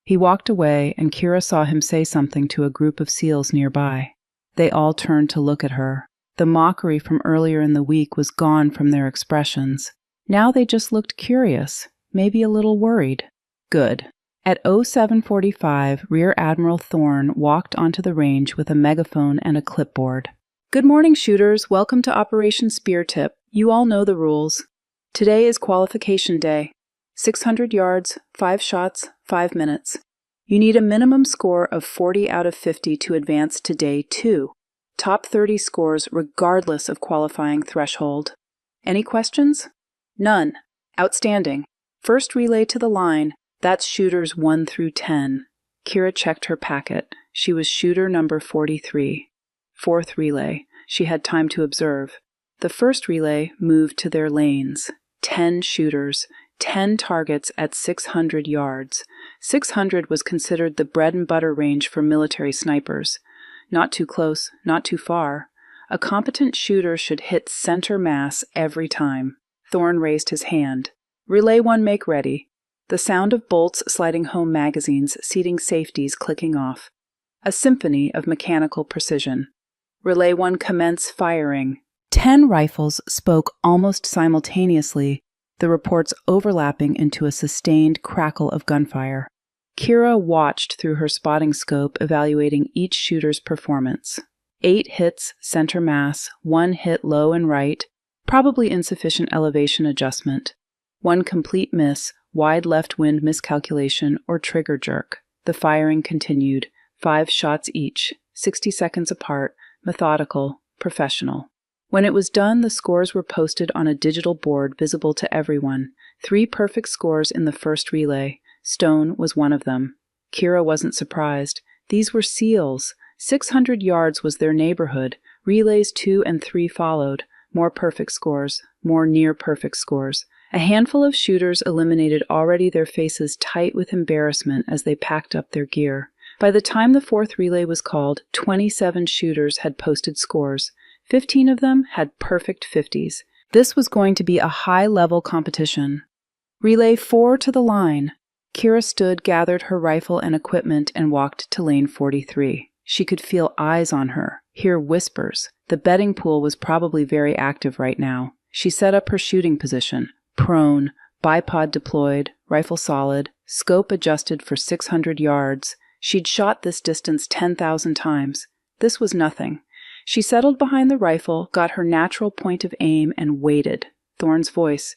He walked away, and Kira saw him say something to a group of SEALs nearby. They all turned to look at her. The mockery from earlier in the week was gone from their expressions. Now they just looked curious, maybe a little worried. Good. At 07:45, Rear Admiral Thorne walked onto the range with a megaphone and a clipboard. "Good morning, shooters. Welcome to Operation Spear Tip. You all know the rules. Today is qualification day. 600 yards, 5 shots, 5 minutes. You need a minimum score of 40 out of 50 to advance to Day 2. Top 30 scores regardless of qualifying threshold. Any questions?" "None. Outstanding. First relay to the line. That's shooters 1 through 10. Kira checked her packet. She was shooter number 43. Fourth relay. She had time to observe. The first relay moved to their lanes. 10 shooters, 10 targets at 600 yards. 600 was considered the bread and butter range for military snipers. Not too close, not too far. A competent shooter should hit center mass every time. Thorne raised his hand. "Relay 1, make ready." The sound of bolts sliding home magazines, seating safeties clicking off. A symphony of mechanical precision. "Relay 1, commence firing." 10 rifles spoke almost simultaneously, the reports overlapping into a sustained crackle of gunfire. Kira watched through her spotting scope, evaluating each shooter's performance. 8 hits, center mass, 1 hit low and right, probably insufficient elevation adjustment. 1 complete miss, wide left wind miscalculation or trigger jerk. The firing continued, 5 shots each, 60 seconds apart, methodical, professional. When it was done, the scores were posted on a digital board visible to everyone. 3 perfect scores in the first relay. Stone was one of them. Kira wasn't surprised. These were SEALs. 600 yards was their neighborhood. Relays 2 and 3 followed. More perfect scores, more near-perfect scores. A handful of shooters eliminated already their faces tight with embarrassment as they packed up their gear. By the time the fourth relay was called, 27 shooters had posted scores. 15 of them had perfect 50s. This was going to be a high-level competition. "Relay 4 to the line." Kira stood, gathered her rifle and equipment, and walked to lane 43. She could feel eyes on her, hear whispers. The betting pool was probably very active right now. She set up her shooting position. Prone, bipod deployed, rifle solid, scope adjusted for 600 yards. She'd shot this distance 10,000 times. This was nothing. She settled behind the rifle, got her natural point of aim, and waited. Thorne's voice.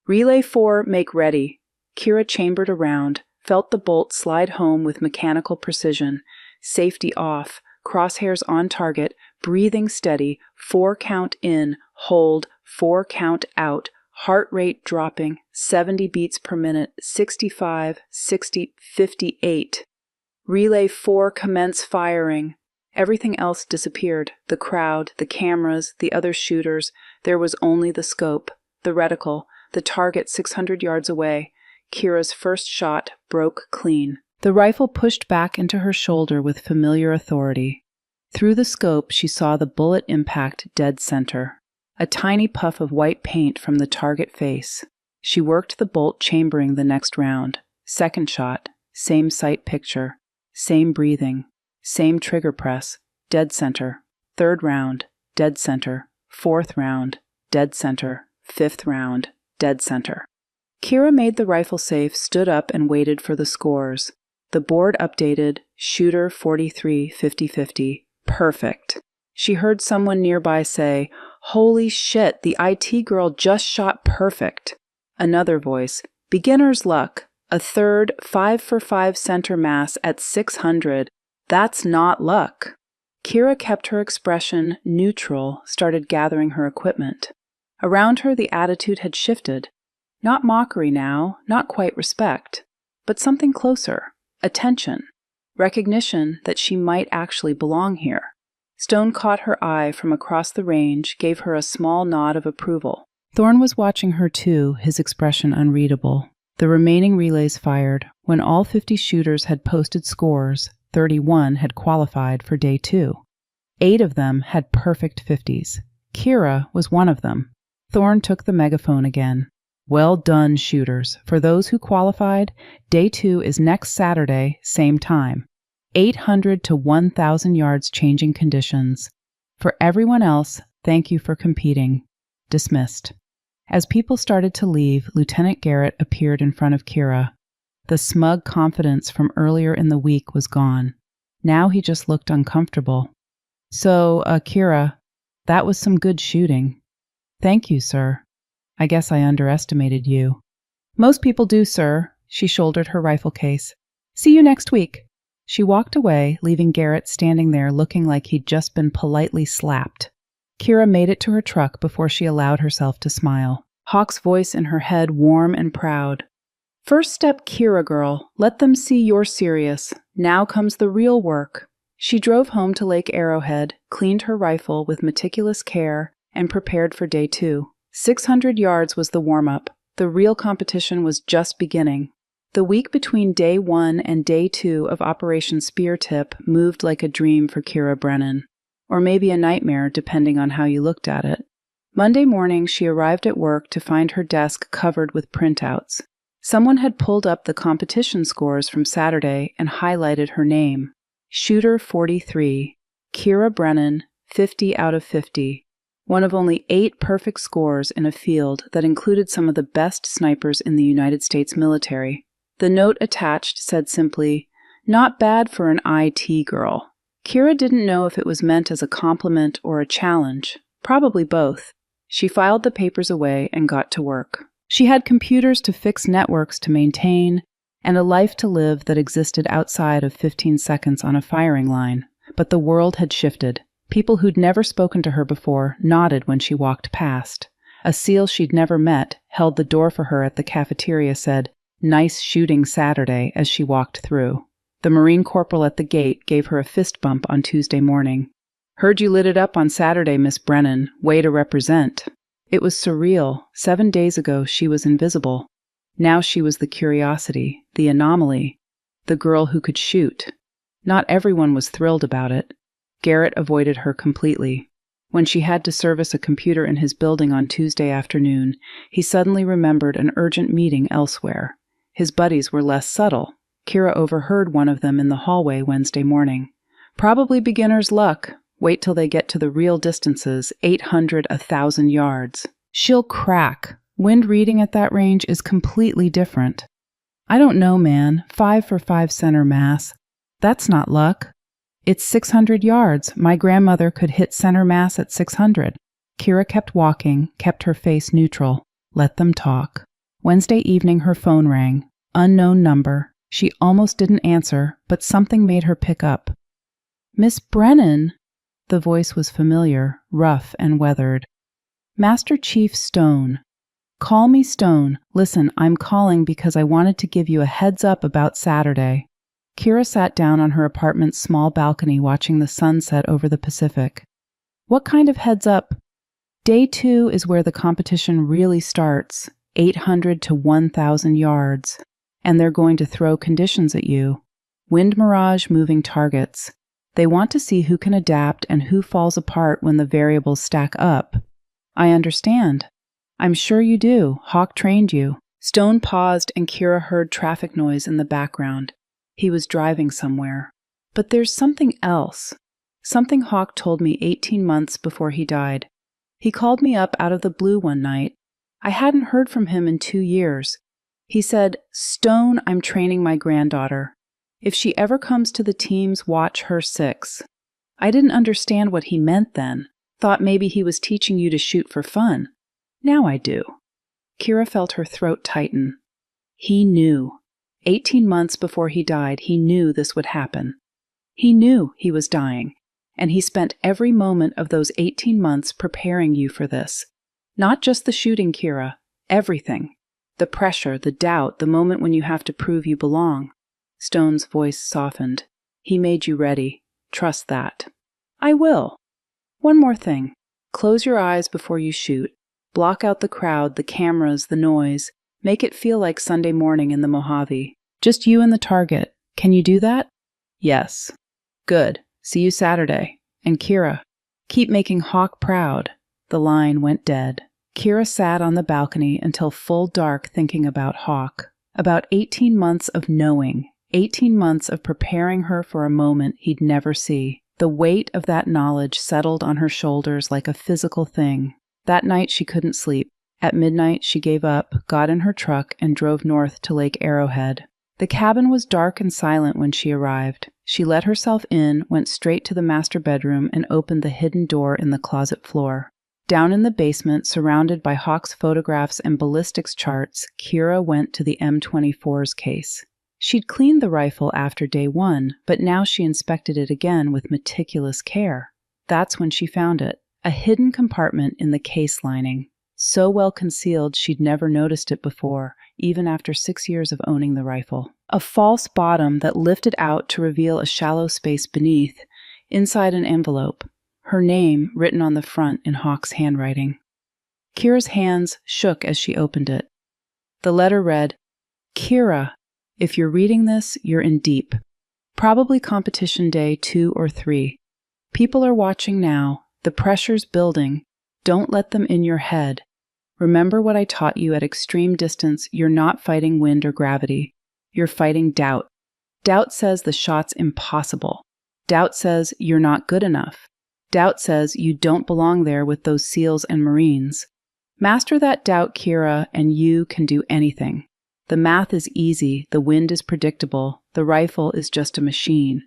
"Relay 4, make ready." Kira chambered around, felt the bolt slide home with mechanical precision. Safety off, crosshairs on target, breathing steady, 4 count in, hold, 4 count out, heart rate dropping, 70 beats per minute, 65, 60, 58. "Relay 4, commence firing." Everything else disappeared. The crowd, the cameras, the other shooters. There was only the scope, the reticle, the target 600 yards away. Kira's first shot broke clean. The rifle pushed back into her shoulder with familiar authority. Through the scope, she saw the bullet impact dead center. A tiny puff of white paint from the target face. She worked the bolt, chambering the next round. Second shot, same sight picture, same breathing, same trigger press, dead center. Third round, dead center. Fourth round, dead center. Fifth round, dead center. Kira made the rifle safe, stood up, and waited for the scores. The board updated, shooter 43, 50-50. Perfect. She heard someone nearby say, "Holy shit, the IT girl just shot perfect." Another voice, "Beginner's luck. A third 5 for 5 center mass at 600. That's not luck." Kira kept her expression neutral, started gathering her equipment. Around her, the attitude had shifted. Not mockery now, not quite respect, but something closer. Attention. Recognition that she might actually belong here. Stone caught her eye from across the range, gave her a small nod of approval. Thorne was watching her too, his expression unreadable. The remaining relays fired. When all 50 shooters had posted scores, 31 had qualified for Day 2. 8 of them had perfect 50s. Kira was one of them. Thorne took the megaphone again. "Well done, shooters. For those who qualified, Day 2 is next Saturday, same time. 800 to 1,000 yards changing conditions. For everyone else, Thank you for competing. Dismissed. As people started to leave, Lieutenant Garrett appeared in front of Kira. The smug confidence from earlier in the week was gone. Now he just looked uncomfortable. So, Kira, that was some good shooting. Thank you, sir. I guess I underestimated you. Most people do, sir. She shouldered her rifle case. See you next week. She walked away, leaving Garrett standing there looking like he'd just been politely slapped. Kira made it to her truck before she allowed herself to smile. Hawk's voice in her head warm and proud. First step, Kira girl. Let them see you're serious. Now comes the real work. She drove home to Lake Arrowhead, cleaned her rifle with meticulous care, and prepared for day 2. 600 yards was the warm-up. The real competition was just beginning. The week between day 1 and day 2 of Operation Spear Tip moved like a dream for Kira Brennan. Or maybe a nightmare, depending on how you looked at it. Monday morning, she arrived at work to find her desk covered with printouts. Someone had pulled up the competition scores from Saturday and highlighted her name. Shooter 43, Kira Brennan, 50 out of 50. One of only 8 perfect scores in a field that included some of the best snipers in the United States military. The note attached said simply, "Not bad for an IT girl." Kira didn't know if it was meant as a compliment or a challenge. Probably both. She filed the papers away and got to work. She had computers to fix networks to maintain, and a life to live that existed outside of 15 seconds on a firing line. But the world had shifted. People who'd never spoken to her before nodded when she walked past. A SEAL she'd never met held the door for her at the cafeteria said, "Nice shooting Saturday," as she walked through. The Marine corporal at the gate gave her a fist bump on Tuesday morning. "Heard you lit it up on Saturday, Miss Brennan. Way to represent." It was surreal. 7 days ago, she was invisible. Now she was the curiosity, the anomaly, the girl who could shoot. Not everyone was thrilled about it. Garrett avoided her completely. When she had to service a computer in his building on Tuesday afternoon, he suddenly remembered an urgent meeting elsewhere. His buddies were less subtle. Kira overheard one of them in the hallway Wednesday morning. "Probably beginner's luck. Wait till they get to the real distances, 800, 1,000 yards. She'll crack. Wind reading at that range is completely different." "I don't know, man. 5 for 5 center mass. That's not luck. It's 600 yards. My grandmother could hit center mass at 600. Kira kept walking, kept her face neutral. Let them talk. Wednesday evening her phone rang. Unknown number. She almost didn't answer, but something made her pick up. "Miss Brennan." The voice was familiar, rough and weathered. "Master Chief Stone." "Call me Stone. Listen, I'm calling because I wanted to give you a heads up about Saturday." Kira sat down on her apartment's small balcony watching the sunset over the Pacific. "What kind of heads up?" "Day 2 is where the competition really starts, 800 to 1,000 yards. And they're going to throw conditions at you. Wind mirage moving targets. They want to see who can adapt and who falls apart when the variables stack up." "I understand." "I'm sure you do. Hawk trained you." Stone paused and Kira heard traffic noise in the background. He was driving somewhere. "But there's something else. Something Hawk told me 18 months before he died. He called me up out of the blue one night. I hadn't heard from him in 2 years. He said, 'Stone, I'm training my granddaughter. If she ever comes to the teams, watch her 6. I didn't understand what he meant then. Thought maybe he was teaching you to shoot for fun. Now I do." Kira felt her throat tighten. He knew. 18 months before he died, he knew this would happen. He knew he was dying, and he spent every moment of those 18 months preparing you for this. Not just the shooting, Kira. Everything. The pressure, the doubt, the moment when you have to prove you belong. Stone's voice softened. "He made you ready. Trust that." "I will. One more thing. Close your eyes before you shoot. Block out the crowd, the cameras, the noise. Make it feel like Sunday morning in the Mojave. Just you and the target. Can you do that?" "Yes." "Good. See you Saturday. And Kira, keep making Hawk proud." The line went dead. Kira sat on the balcony until full dark thinking about Hawk. About 18 months of knowing. 18 months of preparing her for a moment he'd never see. The weight of that knowledge settled on her shoulders like a physical thing. That night she couldn't sleep. At midnight she gave up, got in her truck, and drove north to Lake Arrowhead. The cabin was dark and silent when she arrived. She let herself in, went straight to the master bedroom, and opened the hidden door in the closet floor. Down in the basement, surrounded by Hawk's photographs and ballistics charts, Kira went to the M24's case. She'd cleaned the rifle after day one, but now she inspected it again with meticulous care. That's when she found it, a hidden compartment in the case lining. So well concealed she'd never noticed it before, even after 6 years of owning the rifle. A false bottom that lifted out to reveal a shallow space beneath, inside an envelope. Her name written on the front in Hawk's handwriting. Kira's hands shook as she opened it. The letter read, "Kira, if you're reading this, you're in deep. Probably competition day 2 or 3. People are watching now. The pressure's building. Don't let them in your head. Remember what I taught you at extreme distance. You're not fighting wind or gravity. You're fighting doubt. Doubt says the shot's impossible. Doubt says you're not good enough. Doubt says you don't belong there with those SEALs and Marines. Master that doubt, Kira, and you can do anything. The math is easy, the wind is predictable, the rifle is just a machine.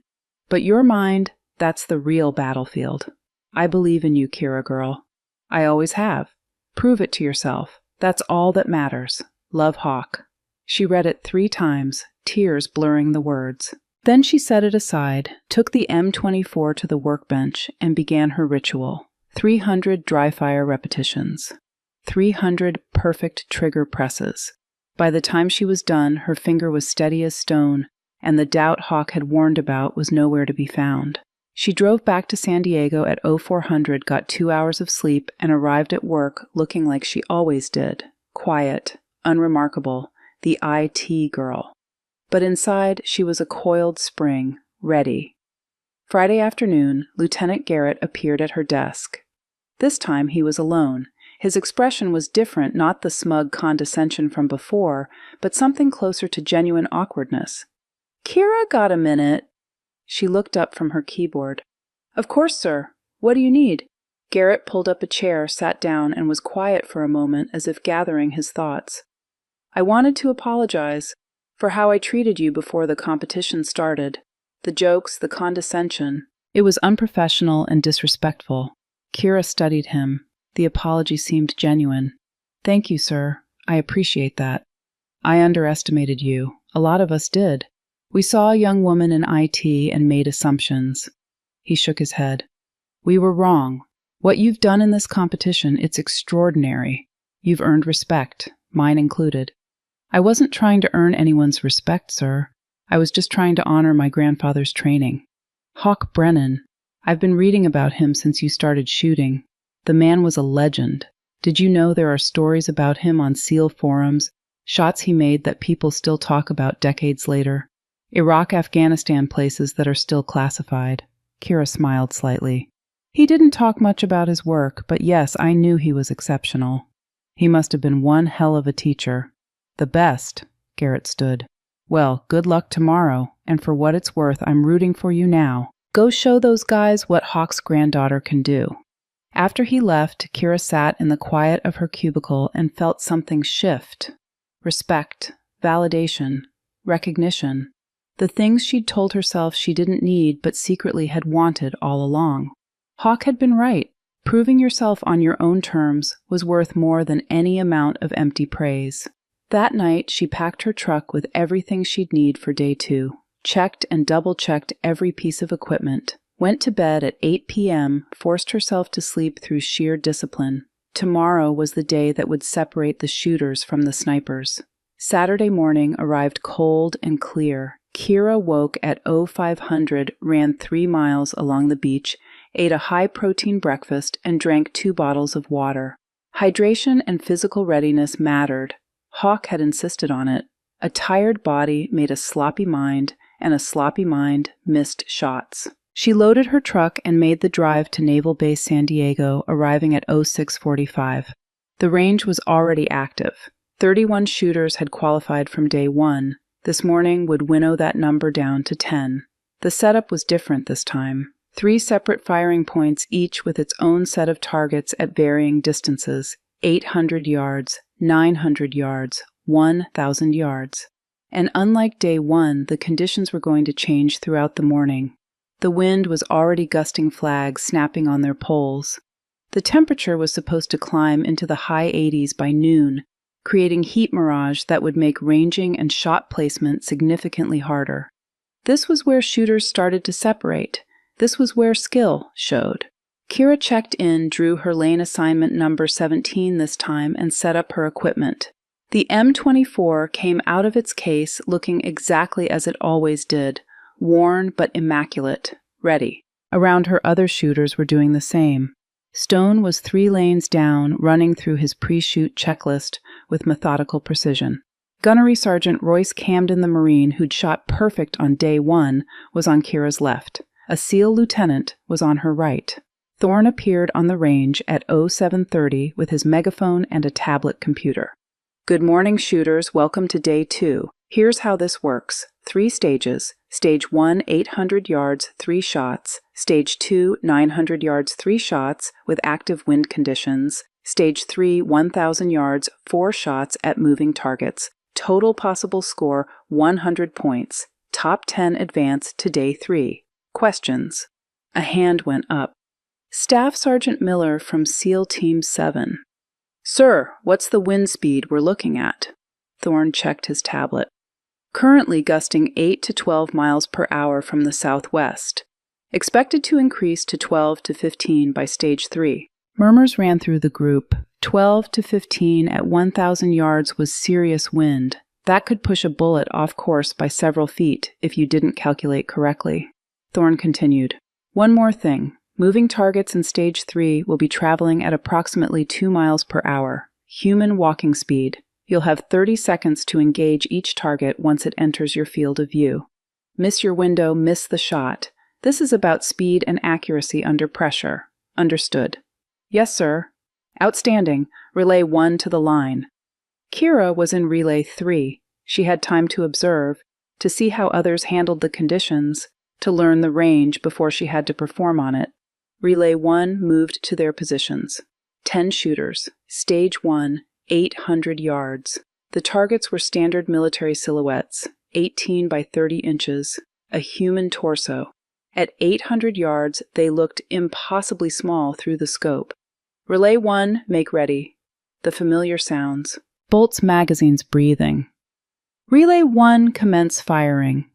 But your mind, that's the real battlefield. I believe in you, Kira girl. I always have. Prove it to yourself. That's all that matters. Love, Hawk." She read it 3 times, tears blurring the words. Then she set it aside, took the M24 to the workbench, and began her ritual. 300 dry-fire repetitions. 300 perfect trigger presses. By the time she was done, her finger was steady as stone, and the doubt Hawk had warned about was nowhere to be found. She drove back to San Diego at 0400, got 2 hours of sleep, and arrived at work looking like she always did. Quiet, unremarkable, the IT girl. But inside, she was a coiled spring, ready. Friday afternoon, Lieutenant Garrett appeared at her desk. This time he was alone. His expression was different, not the smug condescension from before, but something closer to genuine awkwardness. "Kira, got a minute?" She looked up from her keyboard. "Of course, sir. What do you need?" Garrett pulled up a chair, sat down, and was quiet for a moment as if gathering his thoughts. "I wanted to apologize for how I treated you before the competition started. The jokes, the condescension. It was unprofessional and disrespectful." Kira studied him. The apology seemed genuine. "Thank you, sir. I appreciate that. I underestimated you. A lot of us did. We saw a young woman in IT and made assumptions." He shook his head. "We were wrong. What you've done in this competition, it's extraordinary. You've earned respect, mine included. I wasn't trying to earn anyone's respect, sir. I was just trying to honor my grandfather's training. Hawk Brennan. I've been reading about him since you started shooting. The man was a legend. Did you know there are stories about him on SEAL forums, shots he made that people still talk about decades later? Iraq, Afghanistan places that are still classified." Kira smiled slightly. "He didn't talk much about his work, but yes, I knew he was exceptional. He must have been one hell of a teacher. The best." Garrett stood. "Well, good luck tomorrow, and for what it's worth, I'm rooting for you now. Go show those guys what Hawk's granddaughter can do." After he left, Kira sat in the quiet of her cubicle and felt something shift. Respect, validation, recognition. The things she'd told herself she didn't need but secretly had wanted all along. Hawk had been right. Proving yourself on your own terms was worth more than any amount of empty praise. That night, she packed her truck with everything she'd need for day 2, checked and double-checked every piece of equipment, went to bed at 8 p.m., forced herself to sleep through sheer discipline. Tomorrow was the day that would separate the shooters from the snipers. Saturday morning arrived cold and clear. Kira woke at 0500, ran 3 miles along the beach, ate a high-protein breakfast, and drank 2 bottles of water. Hydration and physical readiness mattered. Hawk had insisted on it. A tired body made a sloppy mind, and a sloppy mind missed shots. She loaded her truck and made the drive to Naval Base San Diego, arriving at 0645. The range was already active. 31 shooters had qualified from day 1. This morning would winnow that number down to 10. The setup was different this time. 3 separate firing points, each with its own set of targets at varying distances: 800 yards, 900 yards, 1,000 yards. And unlike day 1, the conditions were going to change throughout the morning. The wind was already gusting flags snapping on their poles. The temperature was supposed to climb into the high 80s by noon, creating heat mirage that would make ranging and shot placement significantly harder. This was where shooters started to separate. This was where skill showed. Kira checked in, drew her lane assignment number 17 this time, and set up her equipment. The M24 came out of its case looking exactly as it always did, worn but immaculate, ready. Around her, other shooters were doing the same. Stone was 3 lanes down, running through his pre-shoot checklist with methodical precision. Gunnery Sergeant Royce Camden, the Marine who'd shot perfect on day 1, was on Kira's left. A SEAL lieutenant was on her right. Thorne appeared on the range at 0730 with his megaphone and a tablet computer. "Good morning, shooters. Welcome to day 2. Here's how this works. 3 stages. Stage 1, 800 yards, 3 shots. Stage 2, 900 yards, 3 shots with active wind conditions. Stage 3, 1,000 yards, 4 shots at moving targets. Total possible score, 100 points. Top 10 advance to day 3. Questions?" A hand went up. Staff Sergeant Miller from SEAL Team 7. "Sir, what's the wind speed we're looking at?" Thorne checked his tablet. "Currently gusting 8 to 12 miles per hour from the southwest. Expected to increase to 12 to 15 by stage 3. Murmurs ran through the group. 12 to 15 at 1,000 yards was serious wind. That could push a bullet off course by several feet if you didn't calculate correctly. Thorne continued. "One more thing. Moving targets in stage 3 will be traveling at approximately 2 miles per hour. Human walking speed. You'll have 30 seconds to engage each target once it enters your field of view. Miss your window, miss the shot. This is about speed and accuracy under pressure. Understood?" "Yes, sir." "Outstanding. Relay 1 to the line." Kira was in relay 3. She had time to observe, to see how others handled the conditions, to learn the range before she had to perform on it. Relay 1 moved to their positions. 10 shooters. Stage 1, 800 yards. The targets were standard military silhouettes, 18 by 30 inches, a human torso. At 800 yards, they looked impossibly small through the scope. Relay 1, make ready. The familiar sounds. Bolt's magazine's breathing. Relay 1, commence firing.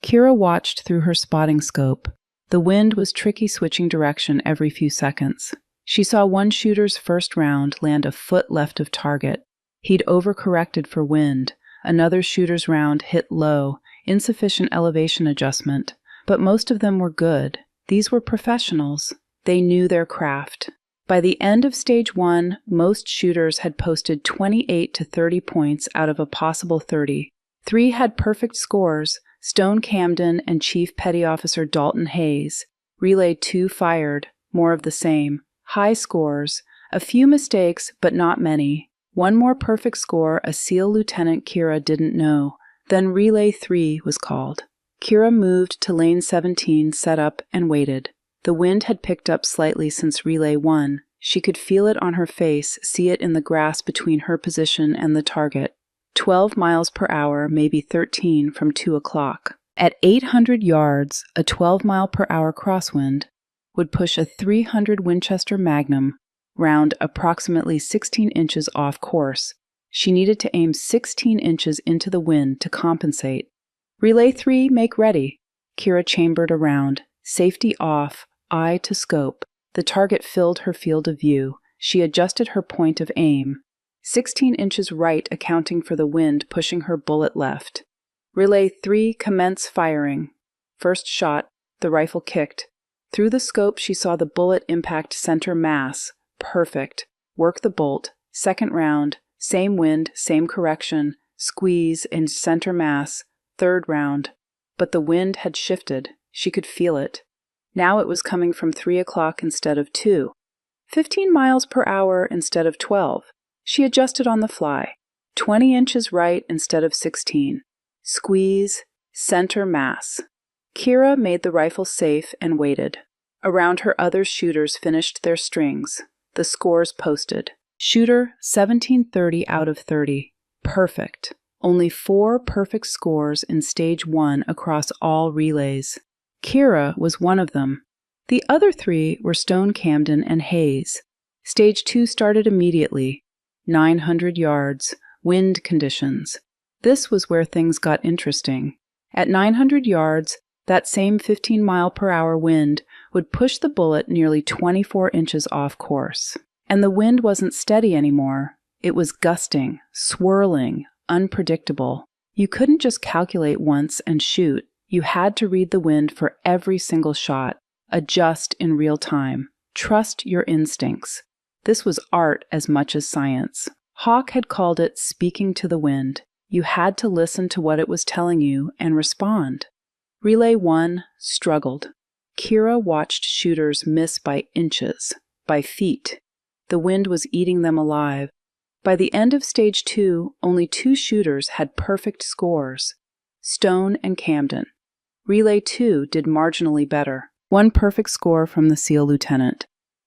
Kira watched through her spotting scope. The wind was tricky, switching direction every few seconds. She saw one shooter's first round land a foot left of target. He'd overcorrected for wind. Another shooter's round hit low, insufficient elevation adjustment. But most of them were good. These were professionals. They knew their craft. By the end of stage 1, most shooters had posted 28 to 30 points out of a possible 30. 3 had perfect scores: Stone Camden and Chief Petty Officer Dalton Hayes. Relay 2 fired, more of the same. High scores, a few mistakes, but not many. One more perfect score, a SEAL Lieutenant Kira didn't know. Then Relay 3 was called. Kira moved to lane 17, set up, and waited. The wind had picked up slightly since Relay 1. She could feel it on her face, see it in the grass between her position and the target. 12 miles per hour, maybe 13 from 2 o'clock. At 800 yards, a 12-mile-per-hour crosswind would push a .300 Winchester Magnum round approximately 16 inches off course. She needed to aim 16 inches into the wind to compensate. Relay 3, make ready. Kira chambered around, safety off, eye to scope. The target filled her field of view. She adjusted her point of aim. 16 inches right, accounting for the wind pushing her bullet left. Relay 3, commence firing. First shot, the rifle kicked. Through the scope, she saw the bullet impact center mass. Perfect. Work the bolt. Second round, same wind, same correction. Squeeze in center mass. Third round. But the wind had shifted. She could feel it. Now it was coming from 3 o'clock instead of 2. 15 miles per hour instead of 12. She adjusted on the fly. 20 inches right instead of 16. Squeeze, center mass. Kira made the rifle safe and waited. Around her, other shooters finished their strings. The scores posted. Shooter 1730 out of 30. Perfect. Only 4 perfect scores in Stage 1 across all relays. Kira was one of them. The other 3 were Stone, Camden, and Hayes. Stage 2 started immediately. 900 yards. Wind conditions. This was where things got interesting. At 900 yards, that same 15-mile-per-hour wind would push the bullet nearly 24 inches off course. And the wind wasn't steady anymore. It was gusting, swirling, unpredictable. You couldn't just calculate once and shoot. You had to read the wind for every single shot, adjust in real time, trust your instincts. This was art as much as science. Hawk had called it speaking to the wind. You had to listen to what it was telling you and respond. Relay 1 struggled. Kira watched shooters miss by inches, by feet. The wind was eating them alive. By the end of Stage 2, only 2 shooters had perfect scores, Stone and Camden. Relay 2 did marginally better. 1 perfect score from the SEAL lieutenant.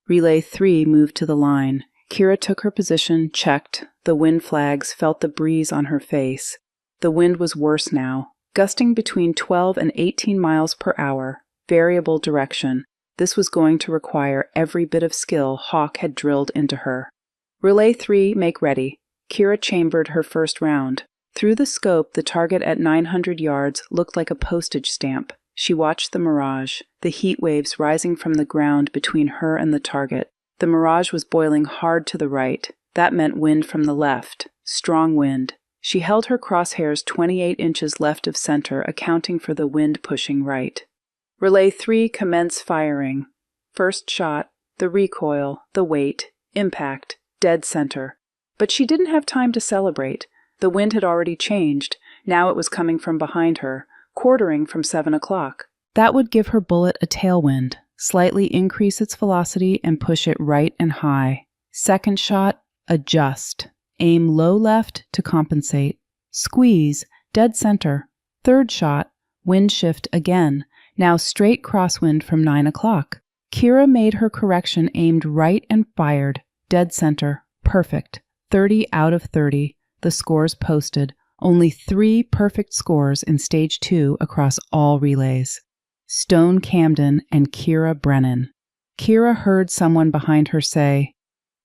Relay 3 moved to the line. Kira took her position, checked. The wind flags, felt the breeze on her face. The wind was worse now, gusting between 12 and 18 miles per hour, variable direction. This was going to require every bit of skill Hawk had drilled into her. Relay 3, make ready. Kira chambered her first round. Through the scope, the target at 900 yards looked like a postage stamp. She watched the mirage, the heat waves rising from the ground between her and the target. The mirage was boiling hard to the right. That meant wind from the left, strong wind. She held her crosshairs 28 inches left of center, accounting for the wind pushing right. Relay 3, commence firing. First shot, the recoil, the weight, impact, dead center. But she didn't have time to celebrate. The wind had already changed. Now it was coming from behind her, quartering from 7 o'clock. That would give her bullet a tailwind, slightly increase its velocity and push it right and high. Second shot, adjust. Aim low left to compensate. Squeeze, dead center. Third shot, wind shift again, now straight crosswind from 9 o'clock. Kira made her correction, aimed right and fired. Dead center, perfect. 30 out of 30. The scores posted. Only 3 perfect scores in Stage 2 across all relays. Stone, Camden, and Kira Brennan. Kira heard someone behind her say,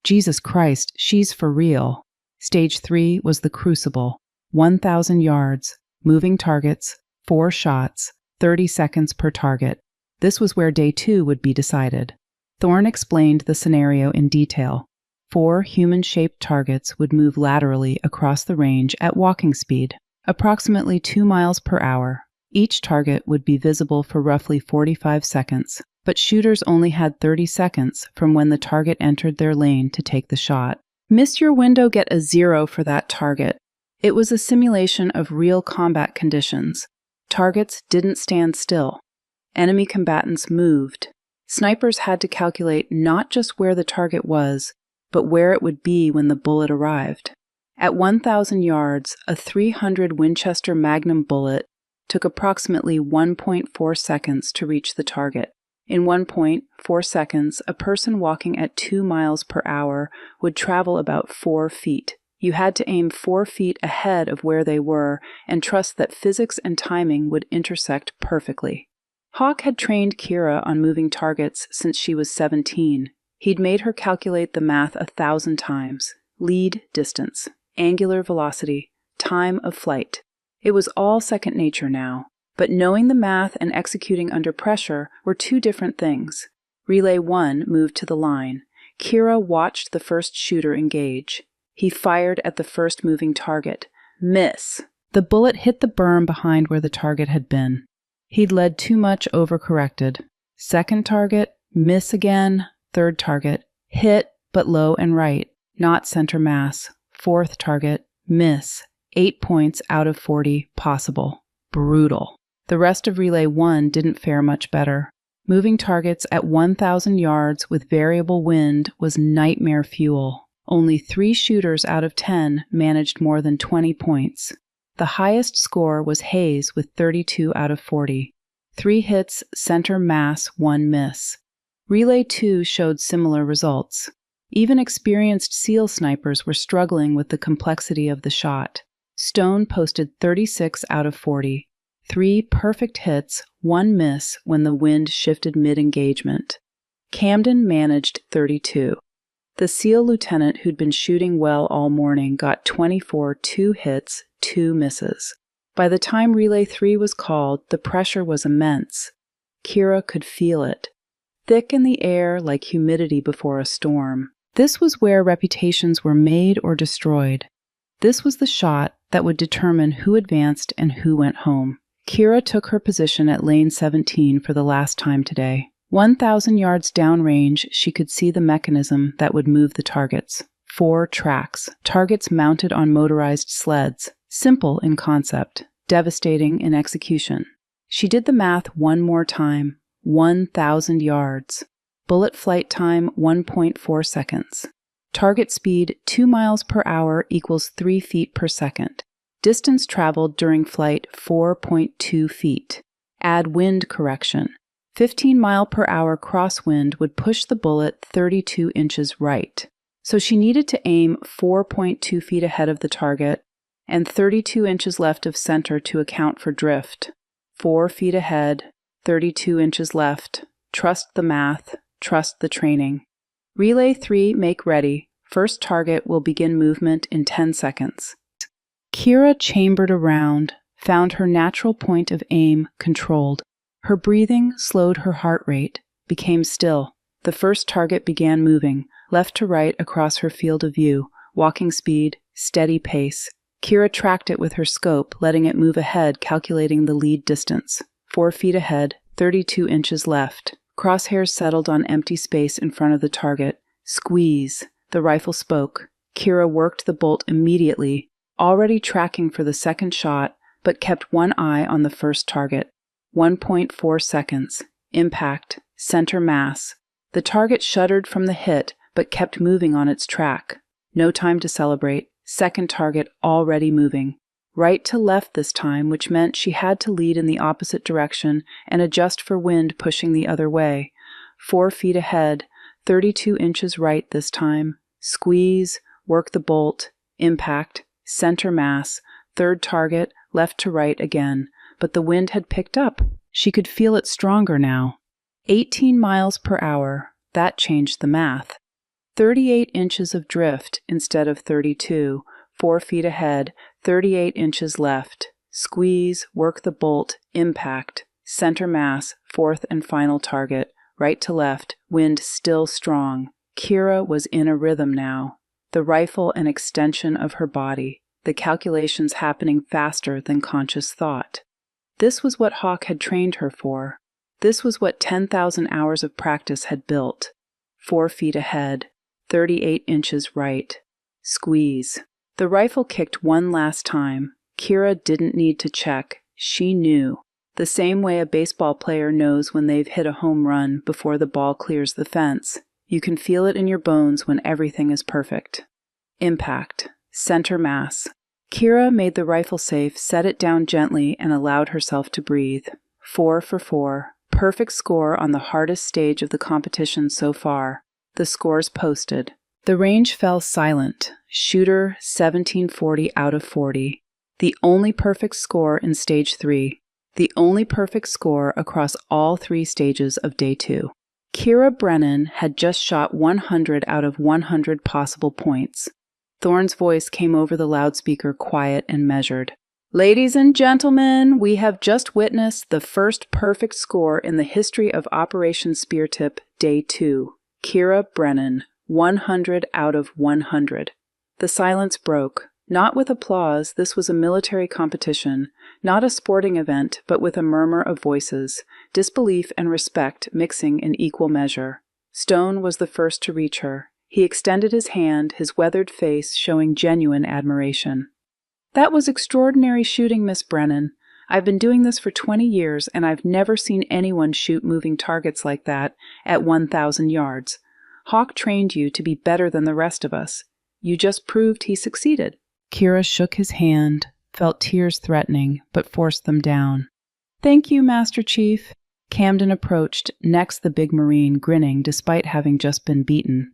"Jesus Christ, she's for real." Stage 3 was the crucible. 1,000 yards, moving targets, 4 shots, 30 seconds per target. This was where Day 2 would be decided. Thorne explained the scenario in detail. 4 human-shaped targets would move laterally across the range at walking speed, approximately 2 miles per hour. Each target would be visible for roughly 45 seconds, but shooters only had 30 seconds from when the target entered their lane to take the shot. Miss your window, get a 0 for that target. It was a simulation of real combat conditions. Targets didn't stand still. Enemy combatants moved. Snipers had to calculate not just where the target was, but where it would be when the bullet arrived. At 1,000 yards, a .300 Winchester Magnum bullet took approximately 1.4 seconds to reach the target. In 1.4 seconds, a person walking at 2 miles per hour would travel about 4 feet. You had to aim 4 feet ahead of where they were and trust that physics and timing would intersect perfectly. Hawk had trained Kira on moving targets since she was 17. He'd made her calculate the math 1,000 times. Lead distance, angular velocity, time of flight. It was all second nature now. But knowing the math and executing under pressure were 2 different things. Relay 1 moved to the line. Kira watched the first shooter engage. He fired at the first moving target. Miss. The bullet hit the berm behind where the target had been. He'd led too much, overcorrected. Second target, miss again. Third target, hit, but low and right, not center mass. Fourth target, miss. 8 points out of 40 possible. Brutal. The rest of Relay 1 didn't fare much better. Moving targets at 1,000 yards with variable wind was nightmare fuel. Only 3 shooters out of 10 managed more than 20 points. The highest score was Hayes with 32 out of 40. 3 hits, center mass, 1 miss. Relay 2 showed similar results. Even experienced SEAL snipers were struggling with the complexity of the shot. Stone posted 36 out of 40, 3 perfect hits, 1 miss when the wind shifted mid-engagement. Camden managed 32. The SEAL lieutenant who'd been shooting well all morning got 24, 2 hits, 2 misses. By the time Relay 3 was called, the pressure was immense. Kira could feel it, thick in the air like humidity before a storm. This was where reputations were made or destroyed. This was the shot that would determine who advanced and who went home. Kira took her position at lane 17 for the last time today. 1,000 yards downrange, she could see the mechanism that would move the targets. 4 tracks, targets mounted on motorized sleds, simple in concept, devastating in execution. She did the math one more time. 1,000 yards. Bullet flight time 1.4 seconds. Target speed 2 miles per hour equals 3 feet per second. Distance traveled during flight 4.2 feet. Add wind correction. 15 mile per hour crosswind would push the bullet 32 inches right. So she needed to aim 4.2 feet ahead of the target and 32 inches left of center to account for drift. 4 feet ahead, 32 inches left. Trust the math, trust the training. Relay 3, make ready. First target will begin movement in 10 seconds. Kira chambered around, found her natural point of aim controlled. Her breathing slowed her heart rate, became still. The first target began moving, left to right across her field of view, walking speed, steady pace. Kira tracked it with her scope, letting it move ahead, calculating the lead distance. 4 feet ahead, 32 inches left. Crosshairs settled on empty space in front of the target. Squeeze. The rifle spoke. Kira worked the bolt immediately, already tracking for the second shot, but kept one eye on the first target. 1.4 seconds. Impact. Center mass. The target shuddered from the hit, but kept moving on its track. No time to celebrate. Second target already moving. Right to left this time, which meant she had to lead in the opposite direction and adjust for wind pushing the other way. 4 feet ahead, 32 inches right this time. Squeeze, work the bolt, impact, center mass, third target, left to right again. But the wind had picked up. She could feel it stronger now. 18 miles per hour. That changed the math. 38 inches of drift instead of 32. 4 feet ahead, 38 inches left. Squeeze, work the bolt, impact, center mass, fourth and final target, right to left, wind still strong. Kira was in a rhythm now. The rifle an extension of her body, the calculations happening faster than conscious thought. This was what Hawk had trained her for. This was what 10,000 hours of practice had built. 4 feet ahead, 38 inches right. Squeeze. The rifle kicked one last time. Kira didn't need to check. She knew. The same way a baseball player knows when they've hit a home run before the ball clears the fence. You can feel it in your bones when everything is perfect. Impact. Center mass. Kira made the rifle safe, set it down gently, and allowed herself to breathe. 4 for 4. Perfect score on the hardest stage of the competition so far. The scores posted. The range fell silent. Shooter 1740 out of 40. The only perfect score in Stage 3. The only perfect score across all 3 stages of Day 2. Kira Brennan had just shot 100 out of 100 possible points. Thorne's voice came over the loudspeaker, quiet and measured. Ladies and gentlemen, we have just witnessed the first perfect score in the history of Operation Speartip Day 2. Kira Brennan, 100 out of 100. The silence broke. Not with applause, this was a military competition, not a sporting event, but with a murmur of voices, disbelief and respect mixing in equal measure. Stone was the first to reach her. He extended his hand, his weathered face showing genuine admiration. That was extraordinary shooting, Miss Brennan. I've been doing this for 20 years, and I've never seen anyone shoot moving targets like that at 1,000 yards. Hawk trained you to be better than the rest of us. You just proved he succeeded. Kira shook his hand, felt tears threatening, but forced them down. Thank you, Master Chief. Camden approached, next the big Marine, grinning despite having just been beaten.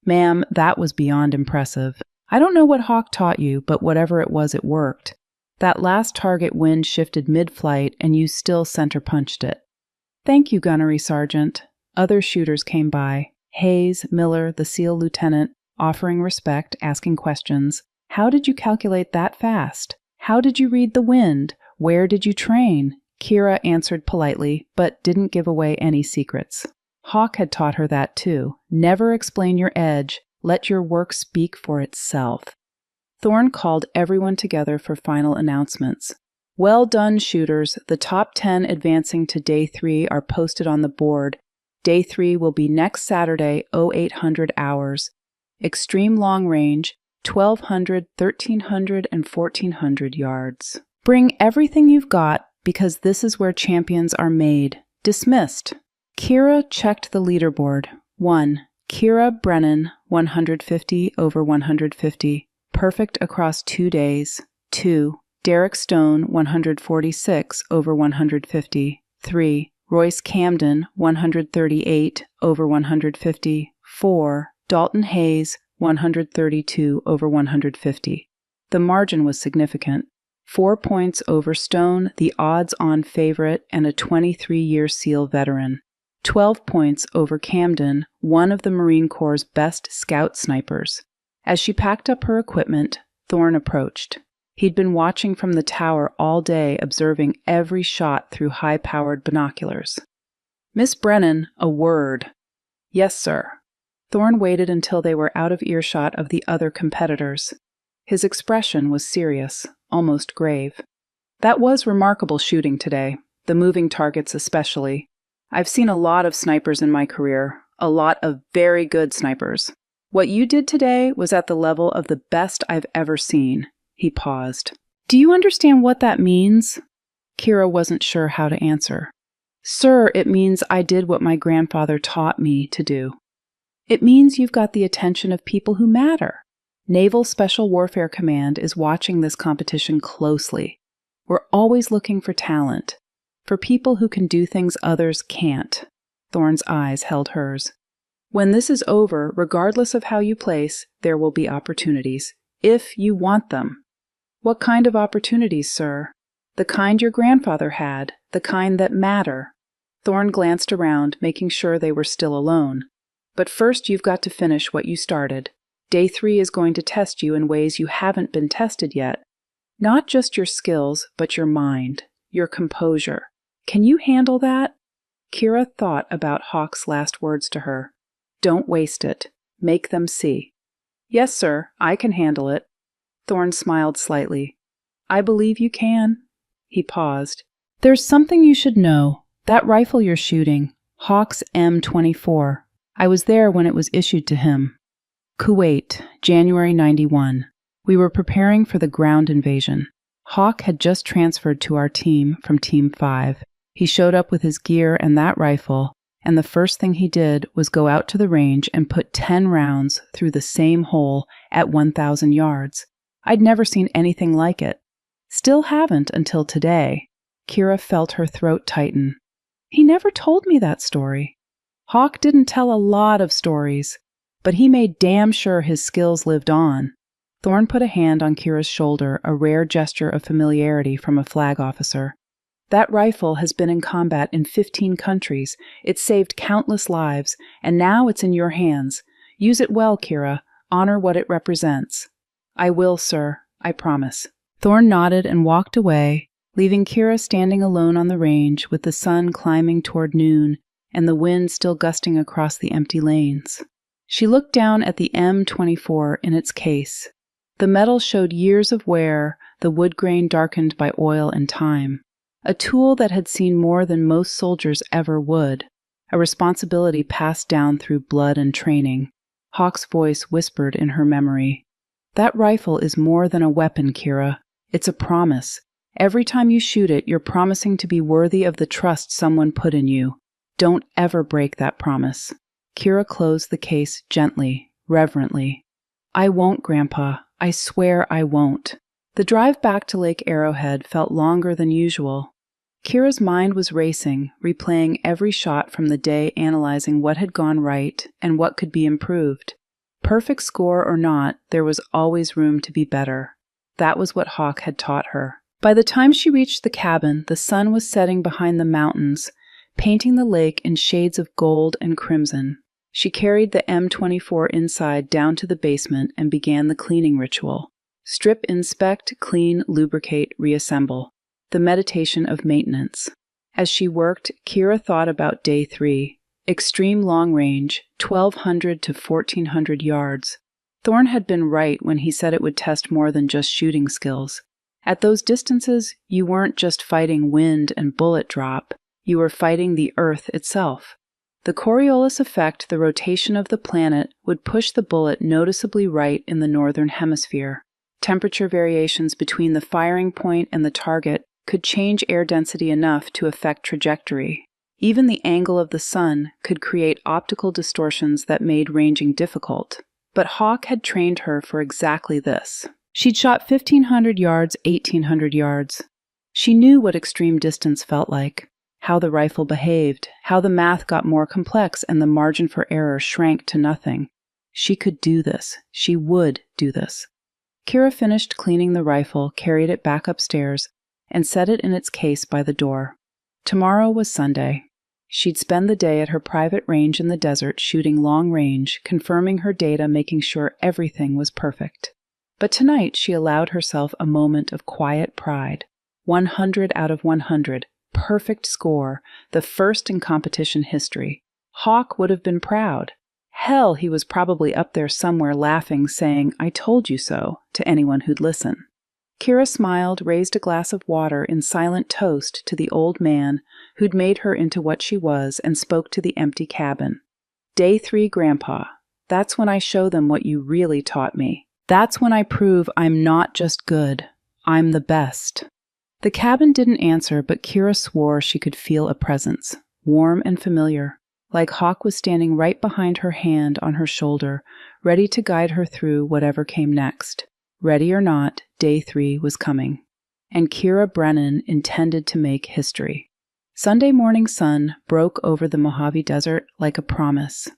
"Ma'am, that was beyond impressive. I don't know what Hawk taught you, but whatever it was, it worked. That last target wind shifted mid-flight, and you still center-punched it." "Thank you, Gunnery Sergeant." Other shooters came by. Hayes, Miller, the SEAL lieutenant, offering respect, asking questions. "How did you calculate that fast? How did you read the wind? Where did you train?" Kira answered politely, but didn't give away any secrets. Hawk had taught her that too. Never explain your edge. Let your work speak for itself. Thorne called everyone together for final announcements. "Well done, shooters. The top 10 advancing to Day 3 are posted on the board. Day 3 will be next Saturday, 0800 hours. Extreme long range, 1200, 1300, and 1400 yards. Bring everything you've got, because this is where champions are made. Dismissed." Kira checked the leaderboard. 1. Kira Brennan, 150 over 150. Perfect across 2 days. 2. Derek Stone, 146 over 150. 3. Royce Camden, 138 over 150. 4. Dalton Hayes, 132 over 150. The margin was significant. 4 points over Stone, the odds-on favorite and a 23-year SEAL veteran. 12 points over Camden, one of the Marine Corps' best scout snipers. As she packed up her equipment, Thorne approached. He'd been watching from the tower all day, observing every shot through high-powered binoculars. "Miss Brennan, a word." "Yes, sir." Thorne waited until they were out of earshot of the other competitors. His expression was serious, almost grave. "That was remarkable shooting today, the moving targets especially. I've seen a lot of snipers in my career, a lot of very good snipers. What you did today was at the level of the best I've ever seen." He paused. "Do you understand what that means?" Kira wasn't sure how to answer. "Sir, it means I did what my grandfather taught me to do. It means you've got the attention of people who matter. Naval Special Warfare Command is watching this competition closely. We're always looking for talent, for people who can do things others can't." Thorne's eyes held hers. "When this is over, regardless of how you place, there will be opportunities, if you want them." "What kind of opportunities, sir?" "The kind your grandfather had, the kind that matter." Thorne glanced around, making sure they were still alone. "But first you've got to finish what you started. Day 3 is going to test you in ways you haven't been tested yet. Not just your skills, but your mind, your composure. Can you handle that?" Kira thought about Hawk's last words to her. "Don't waste it. Make them see." "Yes, sir, I can handle it." Thorne smiled slightly. "I believe you can." He paused. "There's something you should know. That rifle you're shooting, Hawk's M24. I was there when it was issued to him. Kuwait, January 91. We were preparing for the ground invasion. Hawk had just transferred to our team from Team 5. He showed up with his gear and that rifle, and the first thing he did was go out to the range and put 10 rounds through the same hole at 1,000 yards. I'd never seen anything like it. Still haven't until today." Kira felt her throat tighten. "He never told me that story." Hawk didn't tell a lot of stories, but he made damn sure his skills lived on. Thorne put a hand on Kira's shoulder, a rare gesture of familiarity from a flag officer. "That rifle has been in combat in 15 countries. It's saved countless lives, and now it's in your hands. Use it well, Kira. Honor what it represents." "I will, sir. I promise." Thorne nodded and walked away, leaving Kira standing alone on the range with the sun climbing toward noon and the wind still gusting across the empty lanes. She looked down at the M24 in its case. The metal showed years of wear, the wood grain darkened by oil and time. A tool that had seen more than most soldiers ever would, a responsibility passed down through blood and training. Hawk's voice whispered in her memory. "That rifle is more than a weapon, Kira. It's a promise. Every time you shoot it, you're promising to be worthy of the trust someone put in you. Don't ever break that promise." Kira closed the case gently, reverently. "I won't, Grandpa. I swear I won't." The drive back to Lake Arrowhead felt longer than usual. Kira's mind was racing, replaying every shot from the day, analyzing what had gone right and what could be improved. Perfect score or not, there was always room to be better. That was what Hawk had taught her. By the time she reached the cabin, the sun was setting behind the mountains, painting the lake in shades of gold and crimson. She carried the M24 inside down to the basement and began the cleaning ritual. Strip, inspect, clean, lubricate, reassemble. The meditation of maintenance. As she worked, Kira thought about day 3. Extreme long range, 1,200 to 1,400 yards. Thorne had been right when he said it would test more than just shooting skills. At those distances, you weren't just fighting wind and bullet drop, you were fighting the Earth itself. The Coriolis effect, the rotation of the planet, would push the bullet noticeably right in the northern hemisphere. Temperature variations between the firing point and the target could change air density enough to affect trajectory. Even the angle of the sun could create optical distortions that made ranging difficult. But Hawk had trained her for exactly this. She'd shot 1,500 yards, 1,800 yards. She knew what extreme distance felt like, how the rifle behaved, how the math got more complex and the margin for error shrank to nothing. She could do this. She would do this. Kira finished cleaning the rifle, carried it back upstairs, and set it in its case by the door. Tomorrow was Sunday. She'd spend the day at her private range in the desert shooting long range, confirming her data, making sure everything was perfect. But tonight she allowed herself a moment of quiet pride. 100 out of 100. Perfect score, the first in competition history. Hawk would have been proud. Hell, he was probably up there somewhere laughing, saying, "I told you so," to anyone who'd listen. Kira smiled, raised a glass of water in silent toast to the old man who'd made her into what she was, and spoke to the empty cabin. Day 3, Grandpa. That's when I show them what you really taught me. That's when I prove I'm not just good, I'm the best. The cabin didn't answer, but Kira swore she could feel a presence, warm and familiar, like Hawk was standing right behind her, hand on her shoulder, ready to guide her through whatever came next. Ready or not, day 3 was coming. And Kira Brennan intended to make history. Sunday morning sun broke over the Mojave Desert like a promise.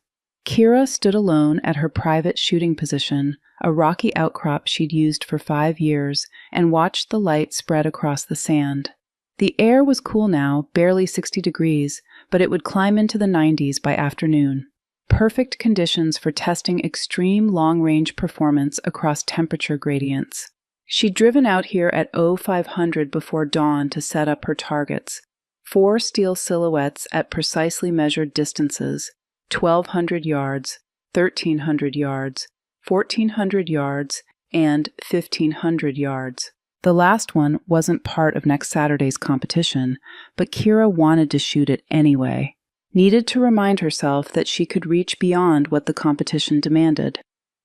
Kira stood alone at her private shooting position, a rocky outcrop she'd used for 5 years, and watched the light spread across the sand. The air was cool now, barely 60 degrees, but it would climb into the 90s by afternoon. Perfect conditions for testing extreme long-range performance across temperature gradients. She'd driven out here at 0500 before dawn to set up her targets. 4 steel silhouettes at precisely measured distances, 1,200 yards, 1,300 yards, 1,400 yards, and 1,500 yards. The last one wasn't part of next Saturday's competition, but Kira wanted to shoot it anyway. Needed to remind herself that she could reach beyond what the competition demanded.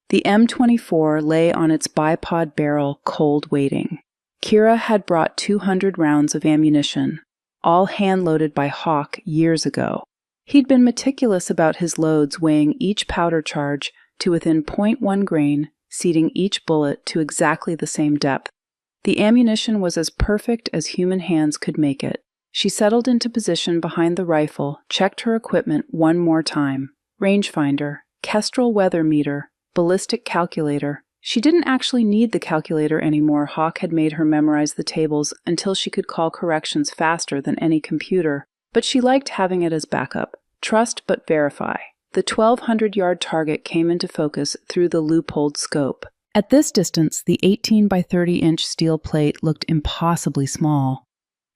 The M24 lay on its bipod barrel, cold waiting. Kira had brought 200 rounds of ammunition, all hand-loaded by Hawk years ago. He'd been meticulous about his loads, weighing each powder charge to within 0.1 grain, seating each bullet to exactly the same depth. The ammunition was as perfect as human hands could make it. She settled into position behind the rifle, checked her equipment one more time. Rangefinder, Kestrel weather meter, ballistic calculator. She didn't actually need the calculator anymore. Hawk had made her memorize the tables until she could call corrections faster than any computer, but she liked having it as backup. Trust but verify. The 1,200-yard target came into focus through the loopholed scope. At this distance, the 18 by 30-inch steel plate looked impossibly small,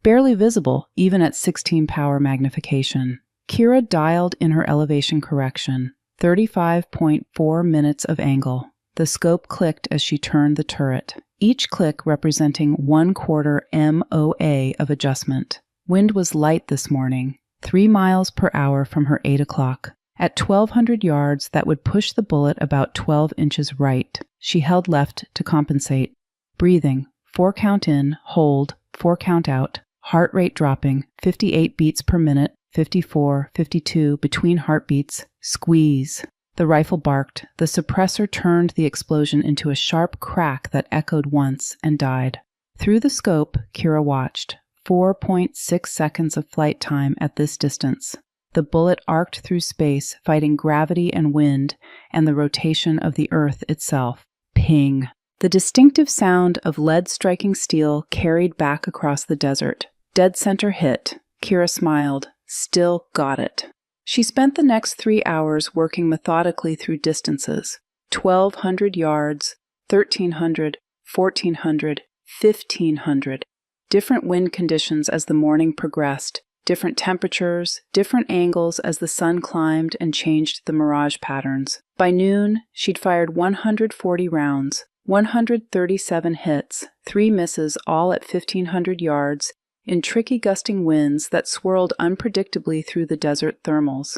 barely visible even at 16 power magnification. Kira dialed in her elevation correction, 35.4 minutes of angle. The scope clicked as she turned the turret, each click representing 1/4 MOA of adjustment. Wind was light this morning, 3 miles per hour from her 8 o'clock. At 1,200 yards, that would push the bullet about 12 inches right. She held left to compensate. Breathing, 4 count in, hold, 4 count out. Heart rate dropping, 58 beats per minute, 54, 52 between heartbeats. Squeeze. The rifle barked. The suppressor turned the explosion into a sharp crack that echoed once and died. Through the scope, Kira watched. 4.6 seconds of flight time at this distance. The bullet arced through space, fighting gravity and wind and the rotation of the Earth itself. Ping. The distinctive sound of lead striking steel carried back across the desert. Dead center hit. Kira smiled. Still got it. She spent the next 3 hours working methodically through distances. 1,200 yards, 1,300, 1,400, 1,500. Different wind conditions as the morning progressed, different temperatures, different angles as the sun climbed and changed the mirage patterns. By noon, she'd fired 140 rounds, 137 hits, 3 misses all at 1,500 yards, in tricky gusting winds that swirled unpredictably through the desert thermals.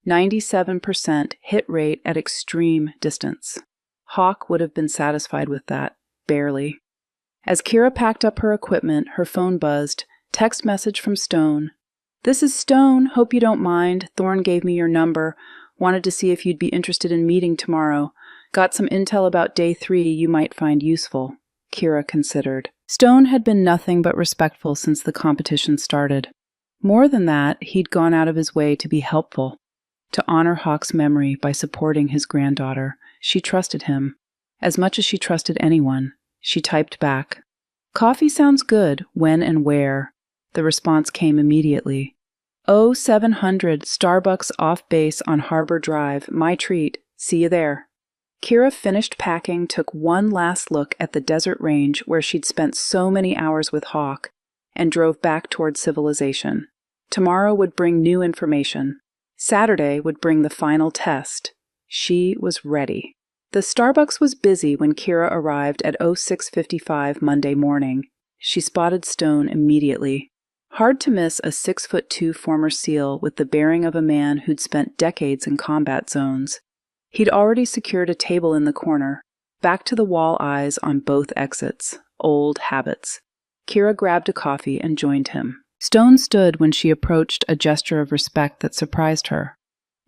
97% hit rate at extreme distance. Hawk would have been satisfied with that, barely. As Kira packed up her equipment, her phone buzzed. Text message from Stone. "This is Stone. Hope you don't mind. Thorne gave me your number. Wanted to see if you'd be interested in meeting tomorrow. Got some intel about day 3 you might find useful." Kira considered. Stone had been nothing but respectful since the competition started. More than that, he'd gone out of his way to be helpful, to honor Hawk's memory by supporting his granddaughter. She trusted him, as much as she trusted anyone. She typed back, "Coffee sounds good. When and where?" The response came immediately. 0700 Starbucks off base on Harbor Drive. My treat. See you there. Kira finished packing, took one last look at the desert range where she'd spent so many hours with Hawk, and drove back toward civilization. Tomorrow would bring new information. Saturday would bring the final test. She was ready. The Starbucks was busy when Kira arrived at 06:55 Monday morning. She spotted Stone immediately. Hard to miss a 6'2" former SEAL with the bearing of a man who'd spent decades in combat zones. He'd already secured a table in the corner, back to the wall eyes on both exits. Old habits. Kira grabbed a coffee and joined him. Stone stood when she approached, a gesture of respect that surprised her.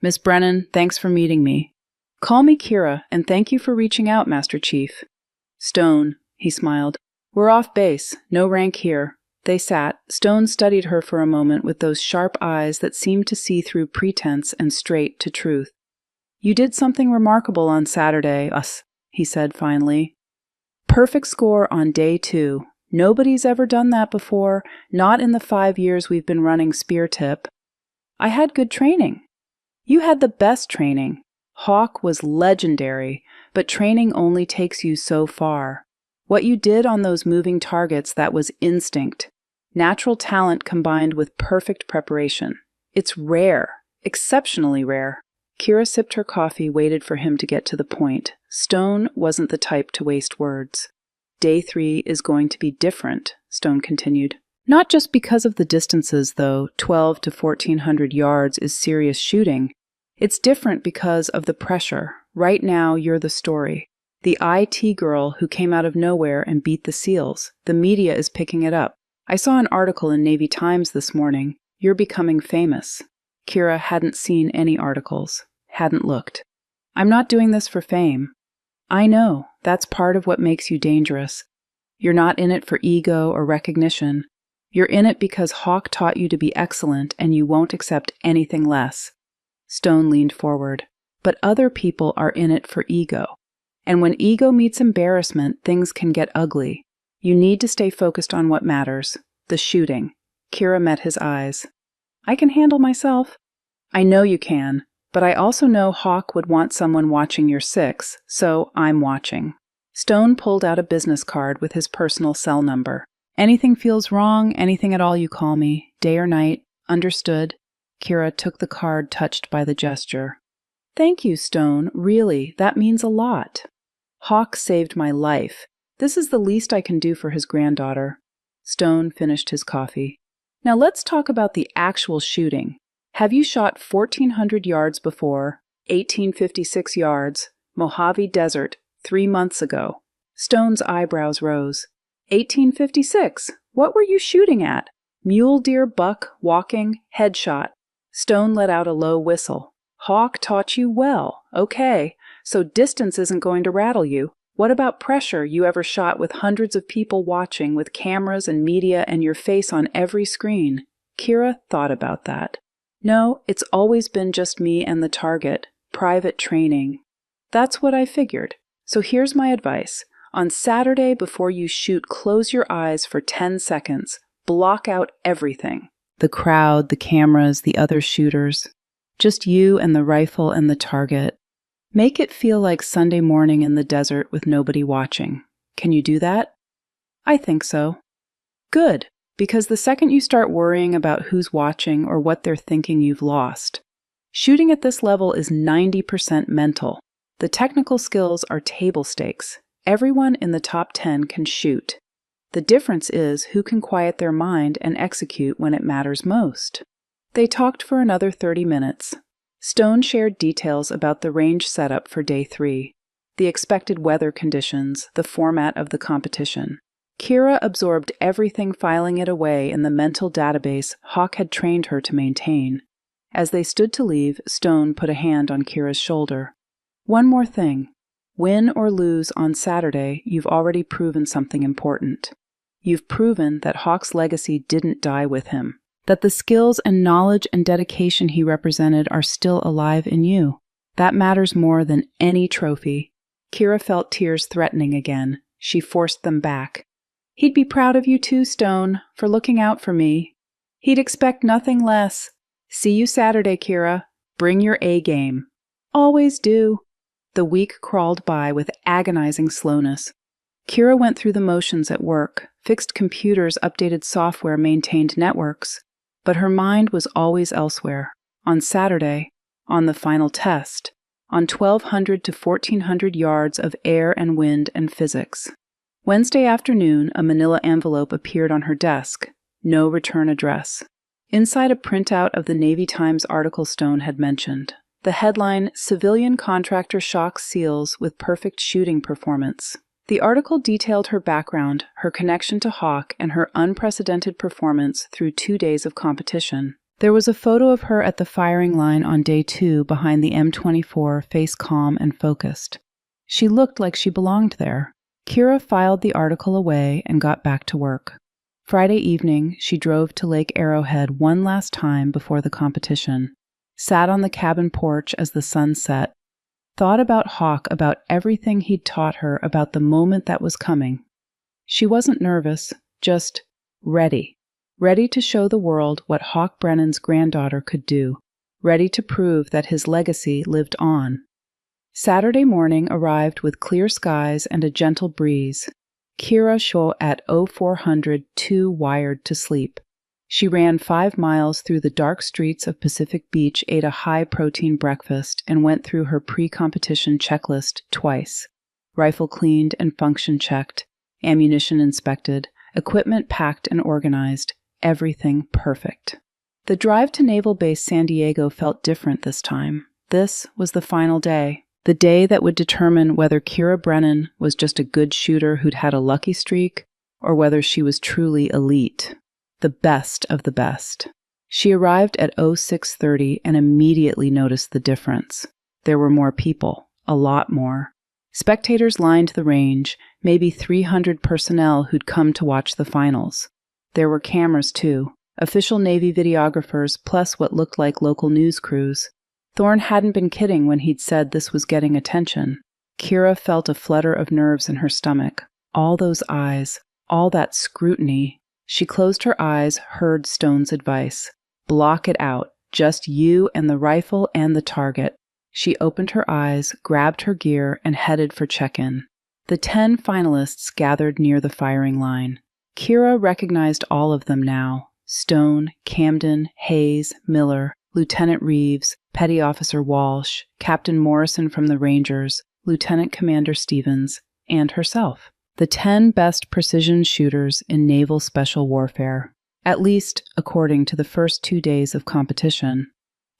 "Miss Brennan, thanks for meeting me." "Call me Kira, and thank you for reaching out, Master Chief." "Stone," he smiled. "We're off base. No rank here." They sat. Stone studied her for a moment with those sharp eyes that seemed to see through pretense and straight to truth. "You did something remarkable on Saturday, he said finally. "Perfect score on day 2. Nobody's ever done that before, not in the 5 years we've been running Spear Tip." "I had good training." "You had the best training. Hawk was legendary, but training only takes you so far. What you did on those moving targets, that was instinct. Natural talent combined with perfect preparation. It's rare, exceptionally rare." Kira sipped her coffee, waited for him to get to the point. Stone wasn't the type to waste words. "Day 3 is going to be different," Stone continued. "Not just because of the distances, though. 12 to 1,400 yards is serious shooting. It's different because of the pressure. Right now, you're the story. The IT girl who came out of nowhere and beat the SEALs. The media is picking it up. I saw an article in Navy Times this morning. You're becoming famous." Kira hadn't seen any articles, hadn't looked. "I'm not doing this for fame." "I know. That's part of what makes you dangerous. You're not in it for ego or recognition. You're in it because Hawk taught you to be excellent and you won't accept anything less." Stone leaned forward. "But other people are in it for ego. And when ego meets embarrassment, things can get ugly. You need to stay focused on what matters, the shooting." Kira met his eyes. "I can handle myself." "I know you can, but I also know Hawk would want someone watching your 6, so I'm watching." Stone pulled out a business card with his personal cell number. "Anything feels wrong, anything at all, you call me, day or night. Understood." Kira took the card, touched by the gesture. "Thank you, Stone. Really, that means a lot. Hawk saved my life. This is the least I can do for his granddaughter." Stone finished his coffee. "Now let's talk about the actual shooting. Have you shot 1,400 yards before, 1,856 yards, Mojave Desert, 3 months ago?" Stone's eyebrows rose. 1856? What were you shooting at? Mule deer, buck, walking, headshot. Stone let out a low whistle. Hawk taught you well. Okay, so distance isn't going to rattle you. What about pressure? You ever shot with hundreds of people watching, with cameras and media and your face on every screen? Kira thought about that. No, it's always been just me and the target. Private training. That's what I figured. So here's my advice. On Saturday, before you shoot, close your eyes for 10 seconds. Block out everything. The crowd, the cameras, the other shooters. Just you and the rifle and the target. Make it feel like Sunday morning in the desert with nobody watching. Can you do that? I think so. Good, because the second you start worrying about who's watching or what they're thinking, you've lost. Shooting at this level is 90% mental. The technical skills are table stakes. Everyone in the top 10 can shoot. The difference is who can quiet their mind and execute when it matters most. They talked for another 30 minutes. Stone shared details about the range setup for Day 3, the expected weather conditions, the format of the competition. Kira absorbed everything, filing it away in the mental database Hawk had trained her to maintain. As they stood to leave, Stone put a hand on Kira's shoulder. One more thing. Win or lose on Saturday, you've already proven something important. You've proven that Hawk's legacy didn't die with him, that the skills and knowledge and dedication he represented are still alive in you. That matters more than any trophy. Kira felt tears threatening again. She forced them back. He'd be proud of you too, Stone, for looking out for me. He'd expect nothing less. See you Saturday, Kira. Bring your A game. Always do. The week crawled by with agonizing slowness. Kira went through the motions at work, fixed computers, updated software, maintained networks. But her mind was always elsewhere. On Saturday, on the final test, on 1,200 to 1,400 yards of air and wind and physics. Wednesday afternoon, a manila envelope appeared on her desk. No return address. Inside, a printout of the Navy Times article Stone had mentioned. The headline, "Civilian Contractor Shocks SEALs with Perfect Shooting Performance." The article detailed her background, her connection to Hawk, and her unprecedented performance through 2 days of competition. There was a photo of her at the firing line on Day 2 behind the M24, face calm and focused. She looked like she belonged there. Kira filed the article away and got back to work. Friday evening, she drove to Lake Arrowhead one last time before the competition, sat on the cabin porch as the sun set, thought about Hawk, about everything he'd taught her, about the moment that was coming. She wasn't nervous, just ready. Ready to show the world what Hawk Brennan's granddaughter could do. Ready to prove that his legacy lived on. Saturday morning arrived with clear skies and a gentle breeze. Kira showed at 0400 too wired to sleep. She ran 5 miles through the dark streets of Pacific Beach, ate a high-protein breakfast, and went through her pre-competition checklist twice. Rifle cleaned and function checked, ammunition inspected, equipment packed and organized, everything perfect. The drive to Naval Base San Diego felt different this time. This was the final day. The day that would determine whether Kira Brennan was just a good shooter who'd had a lucky streak, or whether she was truly elite. The best of the best. She arrived at 0630 and immediately noticed the difference. There were more people, a lot more. Spectators lined the range, maybe 300 personnel who'd come to watch the finals. There were cameras too, official Navy videographers plus what looked like local news crews. Thorne hadn't been kidding when he'd said this was getting attention. Kira felt a flutter of nerves in her stomach. All those eyes, all that scrutiny. She closed her eyes, heard Stone's advice. Block it out, just you and the rifle and the target. She opened her eyes, grabbed her gear, and headed for check-in. The 10 finalists gathered near the firing line. Kira recognized all of them now. Stone, Camden, Hayes, Miller, Lieutenant Reeves, Petty Officer Walsh, Captain Morrison from the Rangers, Lieutenant Commander Stevens, and herself. The 10 best precision shooters in naval special warfare, at least according to the first 2 days of competition.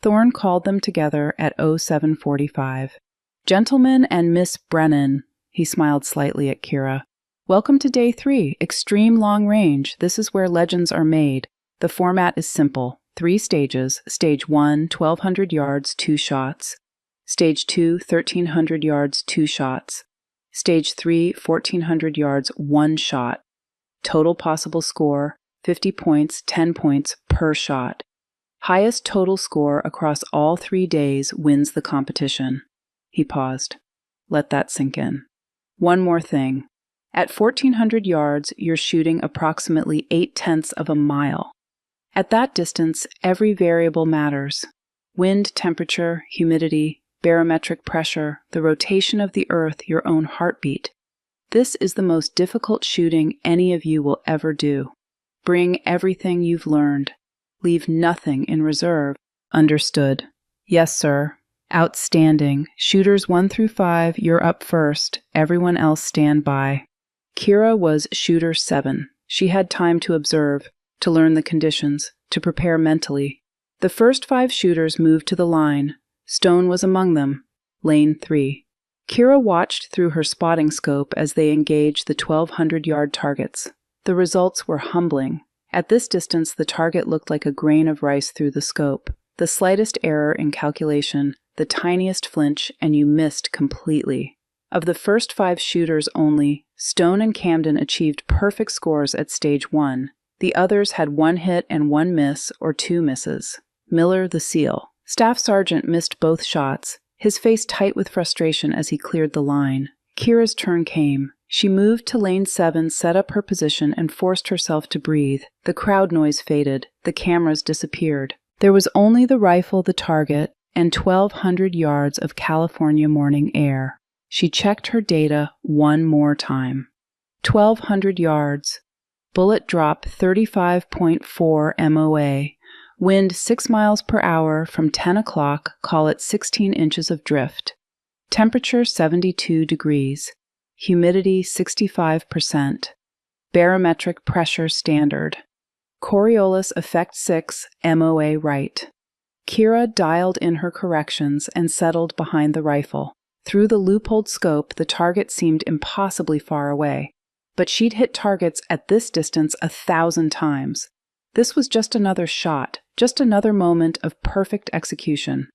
Thorne called them together at 0745. "Gentlemen and Miss Brennan," he smiled slightly at Kira. "Welcome to Day 3, Extreme Long Range. This is where legends are made. The format is simple. 3 stages. Stage 1, 1,200 yards, 2 shots. Stage 2, 1,300 yards, 2 shots. Stage 3, 1,400 yards, 1 shot. Total possible score, 50 points, 10 points per shot. Highest total score across all 3 days wins the competition. He paused. Let that sink in. One more thing. At 1,400 yards, you're shooting approximately 0.8 of a mile. At that distance, every variable matters. Wind, temperature, humidity, barometric pressure, the rotation of the earth, your own heartbeat. This is the most difficult shooting any of you will ever do. Bring everything you've learned. Leave nothing in reserve. Understood. Yes, sir. Outstanding. Shooters 1 through 5, you're up first. Everyone else stand by. Kira was shooter 7. She had time to observe, to learn the conditions, to prepare mentally. The first 5 shooters moved to the line. Stone was among them. Lane 3. Kira watched through her spotting scope as they engaged the 1,200-yard targets. The results were humbling. At this distance, the target looked like a grain of rice through the scope. The slightest error in calculation, the tiniest flinch, and you missed completely. Of the first 5 shooters only, Stone and Camden achieved perfect scores at Stage 1. The others had 1 hit and 1 miss or 2 misses. Miller, the SEAL. Staff Sergeant missed both shots, his face tight with frustration as he cleared the line. Kira's turn came. She moved to Lane 7, set up her position, and forced herself to breathe. The crowd noise faded. The cameras disappeared. There was only the rifle, the target, and 1,200 yards of California morning air. She checked her data one more time. 1,200 yards. Bullet drop 35.4 MOA. Wind 6 miles per hour from 10 o'clock, call it 16 inches of drift. Temperature 72 degrees. Humidity 65%. Barometric pressure standard. Coriolis effect 6, MOA right. Kira dialed in her corrections and settled behind the rifle. Through the loopholed scope, the target seemed impossibly far away. But she'd hit targets at this distance 1,000 times. This was just another shot, just another moment of perfect execution.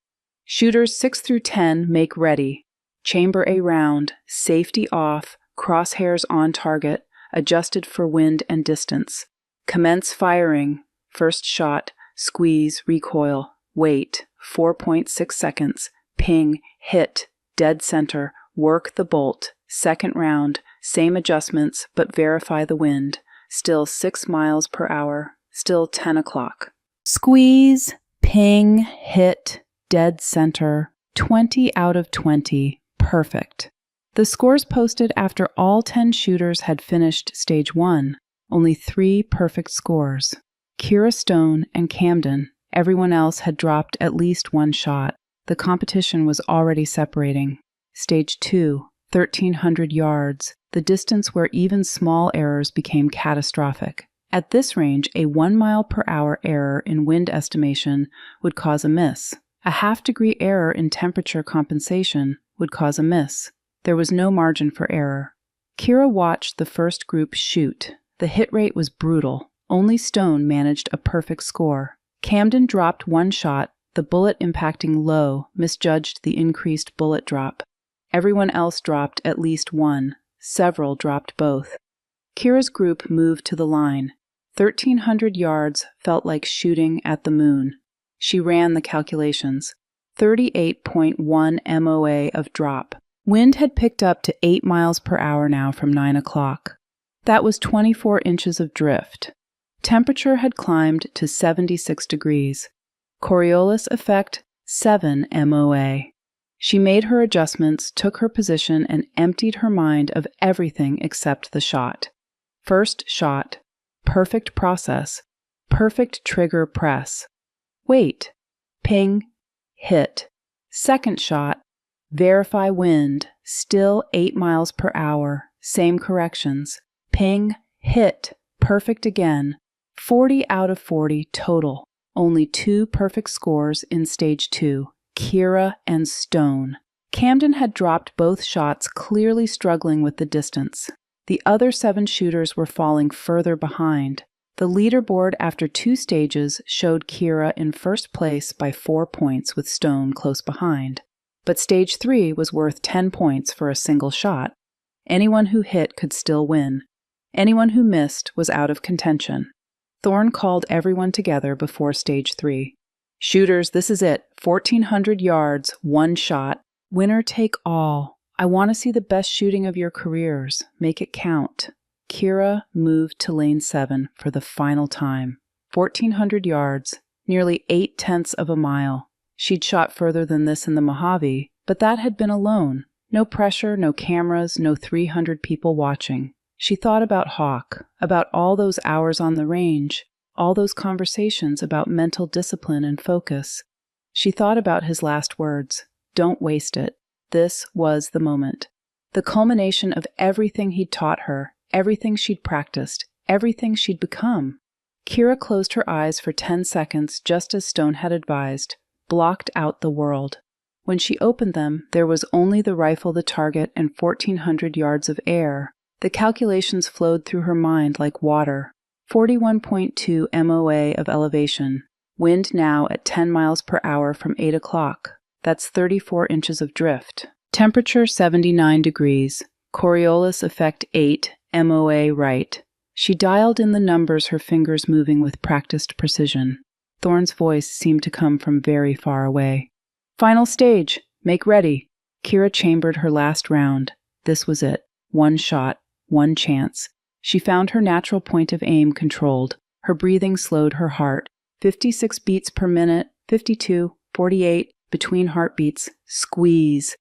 Shooters 6 through 10 make ready. Chamber a round, safety off, crosshairs on target, adjusted for wind and distance. Commence firing. First shot, squeeze, recoil, wait, 4.6 seconds, ping, hit, dead center, work the bolt. Second round, same adjustments, but verify the wind. Still 6 miles per hour, still 10 o'clock. Squeeze, ping, hit, dead center, 20 out of 20. Perfect. The scores posted after all 10 shooters had finished Stage 1. Only 3 perfect scores. Kira, Stone, and Camden. Everyone else had dropped at least 1 shot. The competition was already separating. Stage 2, 1,300 yards, the distance where even small errors became catastrophic. At this range, a 1 mile per hour error in wind estimation would cause a miss. A half-degree error in temperature compensation would cause a miss. There was no margin for error. Kira watched the first group shoot. The hit rate was brutal. Only Stone managed a perfect score. Camden dropped 1 shot, the bullet impacting low, misjudged the increased bullet drop. Everyone else dropped at least 1. Several dropped both. Kira's group moved to the line. 1,300 yards felt like shooting at the moon. She ran the calculations. 38.1 MOA of drop. Wind had picked up to 8 miles per hour now from 9 o'clock. That was 24 inches of drift. Temperature had climbed to 76 degrees. Coriolis effect 7 MOA. She made her adjustments, took her position, and emptied her mind of everything except the shot. First shot. Perfect process. Perfect trigger press. Wait. Ping. Hit. Second shot. Verify wind. Still 8 miles per hour. Same corrections. Ping. Hit. Perfect again. 40 out of 40 total. Only 2 perfect scores in Stage 2. Kira and Stone. Camden had dropped both shots, clearly struggling with the distance. The other 7 shooters were falling further behind. The leaderboard after 2 stages showed Kira in first place by 4 points with Stone close behind. But Stage 3 was worth 10 points for a single shot. Anyone who hit could still win. Anyone who missed was out of contention. Thorne called everyone together before Stage 3. Shooters, this is it. 1,400 yards, one shot. Winner take all. I want to see the best shooting of your careers. Make it count. Kira moved to Lane 7 for the final time. 1,400 yards, nearly 0.8 of a mile. She'd shot further than this in the Mojave, but that had been alone. No pressure, no cameras, no 300 people watching. She thought about Hawk, about all those hours on the range, all those conversations about mental discipline and focus. She thought about his last words, "Don't waste it." This was the moment. The culmination of everything he'd taught her, everything she'd practiced, everything she'd become. Kira closed her eyes for 10 seconds, just as Stone had advised, blocked out the world. When she opened them, there was only the rifle, the target, and 1,400 yards of air. The calculations flowed through her mind like water. 41.2 MOA of elevation. Wind now at 10 miles per hour from 8 o'clock. That's 34 inches of drift. Temperature 79 degrees. Coriolis effect 8, MOA right. She dialed in the numbers, her fingers moving with practiced precision. Thorne's voice seemed to come from very far away. Final stage. Make ready. Kira chambered her last round. This was it. One shot. One chance. She found her natural point of aim controlled. Her breathing slowed her heart. 56 beats per minute, 52, 48, between heartbeats. Squeeze.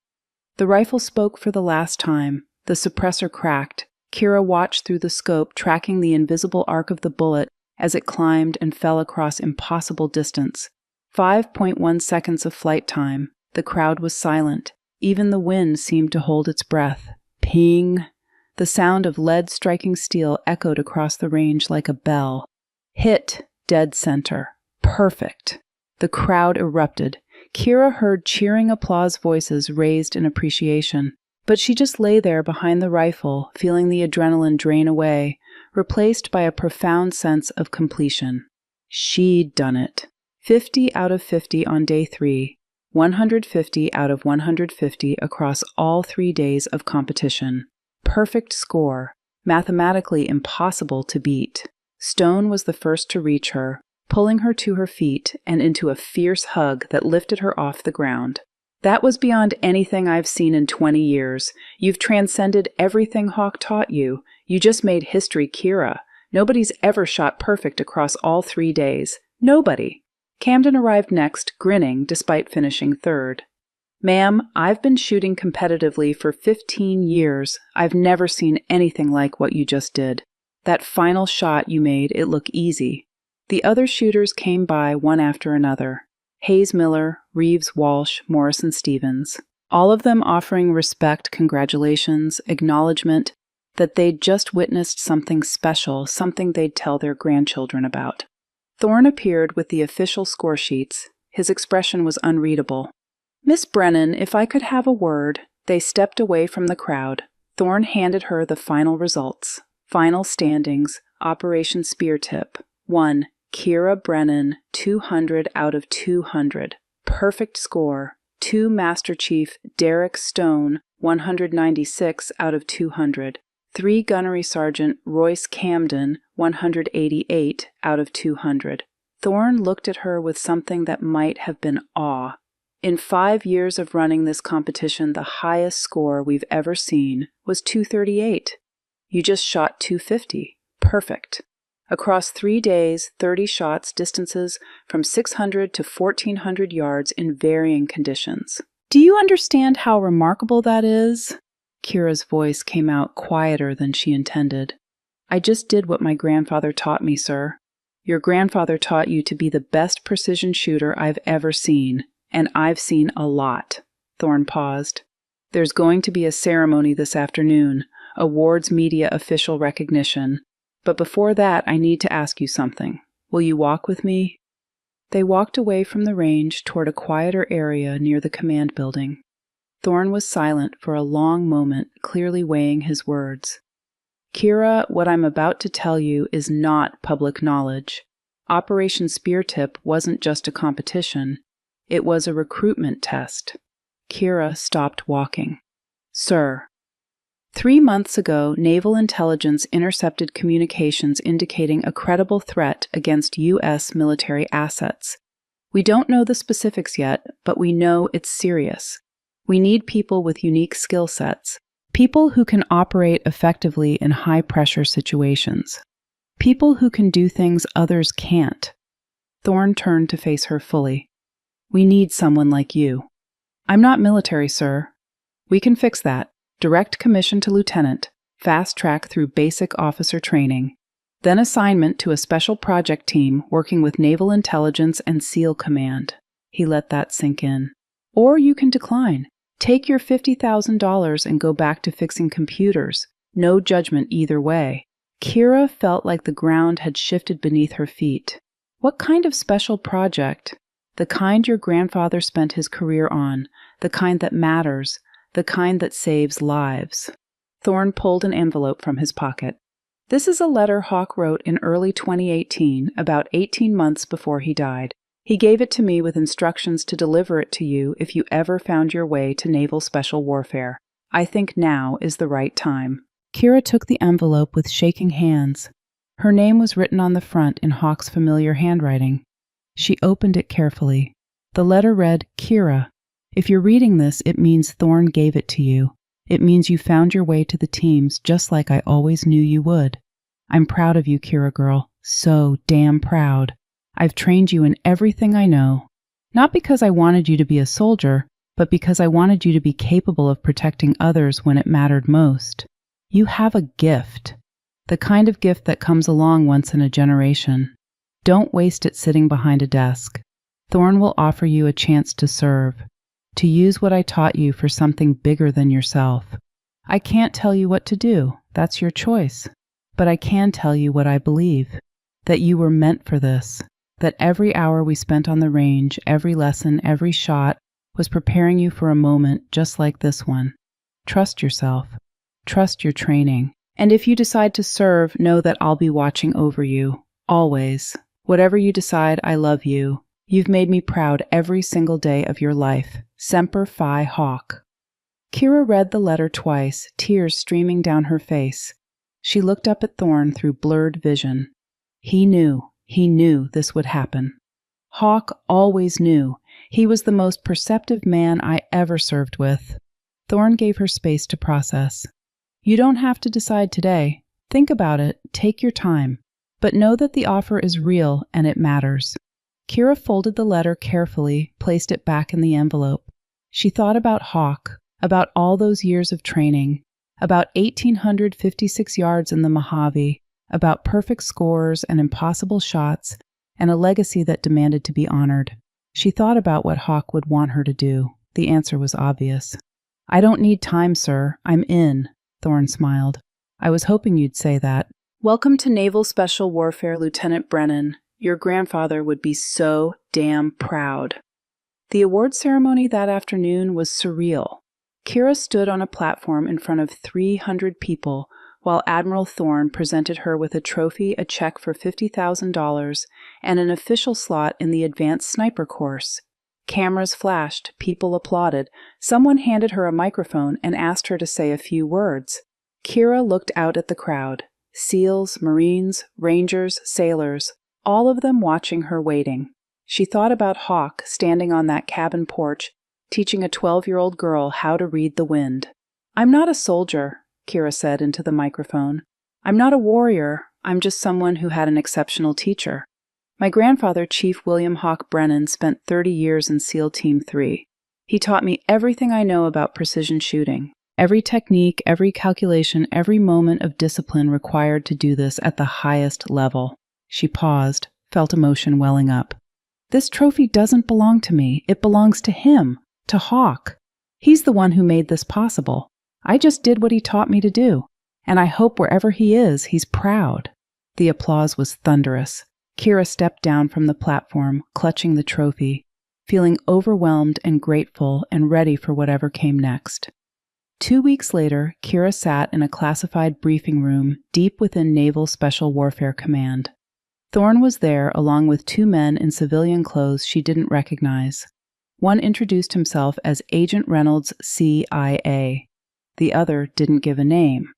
The rifle spoke for the last time. The suppressor cracked. Kira watched through the scope, tracking the invisible arc of the bullet as it climbed and fell across impossible distance. 5.1 seconds of flight time. The crowd was silent. Even the wind seemed to hold its breath. Ping. The sound of lead striking steel echoed across the range like a bell. Hit. Dead center. Perfect. The crowd erupted. Kira heard cheering applause voices raised in appreciation. But she just lay there behind the rifle, feeling the adrenaline drain away, replaced by a profound sense of completion. She'd done it. 50 out of 50 on day 3. 150 out of 150 across all 3 days of competition. Perfect score. Mathematically impossible to beat. Stone was the first to reach her, pulling her to her feet and into a fierce hug that lifted her off the ground. That was beyond anything I've seen in 20 years. You've transcended everything Hawk taught you. You just made history, Kira. Nobody's ever shot perfect across all 3 days. Nobody. Camden arrived next, grinning despite finishing third. Ma'am, I've been shooting competitively for 15 years. I've never seen anything like what you just did. That final shot you made it look easy. The other shooters came by one after another. Hayes Miller, Reeves Walsh, Morrison Stevens. All of them offering respect, congratulations, acknowledgement that they'd just witnessed something special, something they'd tell their grandchildren about. Thorne appeared with the official score sheets. His expression was unreadable. "Miss Brennan, if I could have a word." They stepped away from the crowd. Thorne handed her the final results. Final standings, Operation Spear Tip. 1. Kira Brennan, 200 out of 200. Perfect score. 2. Master Chief Derek Stone, 196 out of 200. 3. Gunnery Sergeant Royce Camden, 188 out of 200. Thorne looked at her with something that might have been awe. In 5 years of running this competition, the highest score we've ever seen was 238. You just shot 250. Perfect. Across 3 days, 30 shots, distances from 600 to 1,400 yards in varying conditions. Do you understand how remarkable that is? Kira's voice came out quieter than she intended. I just did what my grandfather taught me, sir. Your grandfather taught you to be the best precision shooter I've ever seen, and I've seen a lot. Thorne paused. There's going to be a ceremony this afternoon, awards media official recognition. But before that, I need to ask you something. Will you walk with me? They walked away from the range toward a quieter area near the command building. Thorne was silent for a long moment, clearly weighing his words. Kira, what I'm about to tell you is not public knowledge. Operation Spear Tip wasn't just a competition. It was a recruitment test. Kira stopped walking. Sir. 3 months ago, naval intelligence intercepted communications indicating a credible threat against U.S. military assets. We don't know the specifics yet, but we know it's serious. We need people with unique skill sets, people who can operate effectively in high-pressure situations, people who can do things others can't. Thorne turned to face her fully. We need someone like you. I'm not military, sir. We can fix that. Direct commission to lieutenant, fast track through basic officer training, then assignment to a special project team working with Naval Intelligence and SEAL Command. He let that sink in. Or you can decline. Take your $50,000 and go back to fixing computers. No judgment either way. Kira felt like the ground had shifted beneath her feet. What kind of special project? The kind your grandfather spent his career on, the kind that matters, the kind that saves lives. Thorne pulled an envelope from his pocket. This is a letter Hawk wrote in early 2018, about 18 months before he died. He gave it to me with instructions to deliver it to you if you ever found your way to naval special warfare. I think now is the right time. Kira took the envelope with shaking hands. Her name was written on the front in Hawk's familiar handwriting. She opened it carefully. The letter read, Kira. If you're reading this, it means Thorne gave it to you. It means you found your way to the teams just like I always knew you would. I'm proud of you, Kira girl. So damn proud. I've trained you in everything I know. Not because I wanted you to be a soldier, but because I wanted you to be capable of protecting others when it mattered most. You have a gift. The kind of gift that comes along once in a generation. Don't waste it sitting behind a desk. Thorne will offer you a chance to serve. To use what I taught you for something bigger than yourself. I can't tell you what to do, that's your choice. But I can tell you what I believe, that you were meant for this, that every hour we spent on the range, every lesson, every shot, was preparing you for a moment just like this one. Trust yourself. Trust your training. And if you decide to serve, know that I'll be watching over you, always. Whatever you decide, I love you. You've made me proud every single day of your life. Semper Fi Hawk. Kira read the letter twice, tears streaming down her face. She looked up at Thorne through blurred vision. He knew this would happen. Hawk always knew. He was the most perceptive man I ever served with. Thorne gave her space to process. You don't have to decide today. Think about it, take your time. But know that the offer is real and it matters. Kira folded the letter carefully, placed it back in the envelope. She thought about Hawk, about all those years of training, about 1,856 yards in the Mojave, about perfect scores and impossible shots, and a legacy that demanded to be honored. She thought about what Hawk would want her to do. The answer was obvious. I don't need time, sir. I'm in, Thorne smiled. I was hoping you'd say that. Welcome to Naval Special Warfare, Lieutenant Brennan. Your grandfather would be so damn proud. The award ceremony that afternoon was surreal. Kira stood on a platform in front of 300 people, while Admiral Thorne presented her with a trophy, a check for $50,000, and an official slot in the advanced sniper course. Cameras flashed, people applauded. Someone handed her a microphone and asked her to say a few words. Kira looked out at the crowd. SEALs, Marines, Rangers, sailors, all of them watching her waiting. She thought about Hawk standing on that cabin porch, teaching a 12-year-old girl how to read the wind. I'm not a soldier, Kira said into the microphone. I'm not a warrior, I'm just someone who had an exceptional teacher. My grandfather, Chief William Hawk Brennan, spent 30 years in SEAL Team 3. He taught me everything I know about precision shooting. Every technique, every calculation, every moment of discipline required to do this at the highest level. She paused, felt emotion welling up. This trophy doesn't belong to me. It belongs to him, to Hawk. He's the one who made this possible. I just did what he taught me to do, and I hope wherever he is, he's proud. The applause was thunderous. Kira stepped down from the platform, clutching the trophy, feeling overwhelmed and grateful and ready for whatever came next. 2 weeks later, Kira sat in a classified briefing room deep within Naval Special Warfare Command. Thorne was there along with 2 men in civilian clothes she didn't recognize. One introduced himself as Agent Reynolds, CIA. The other didn't give a name.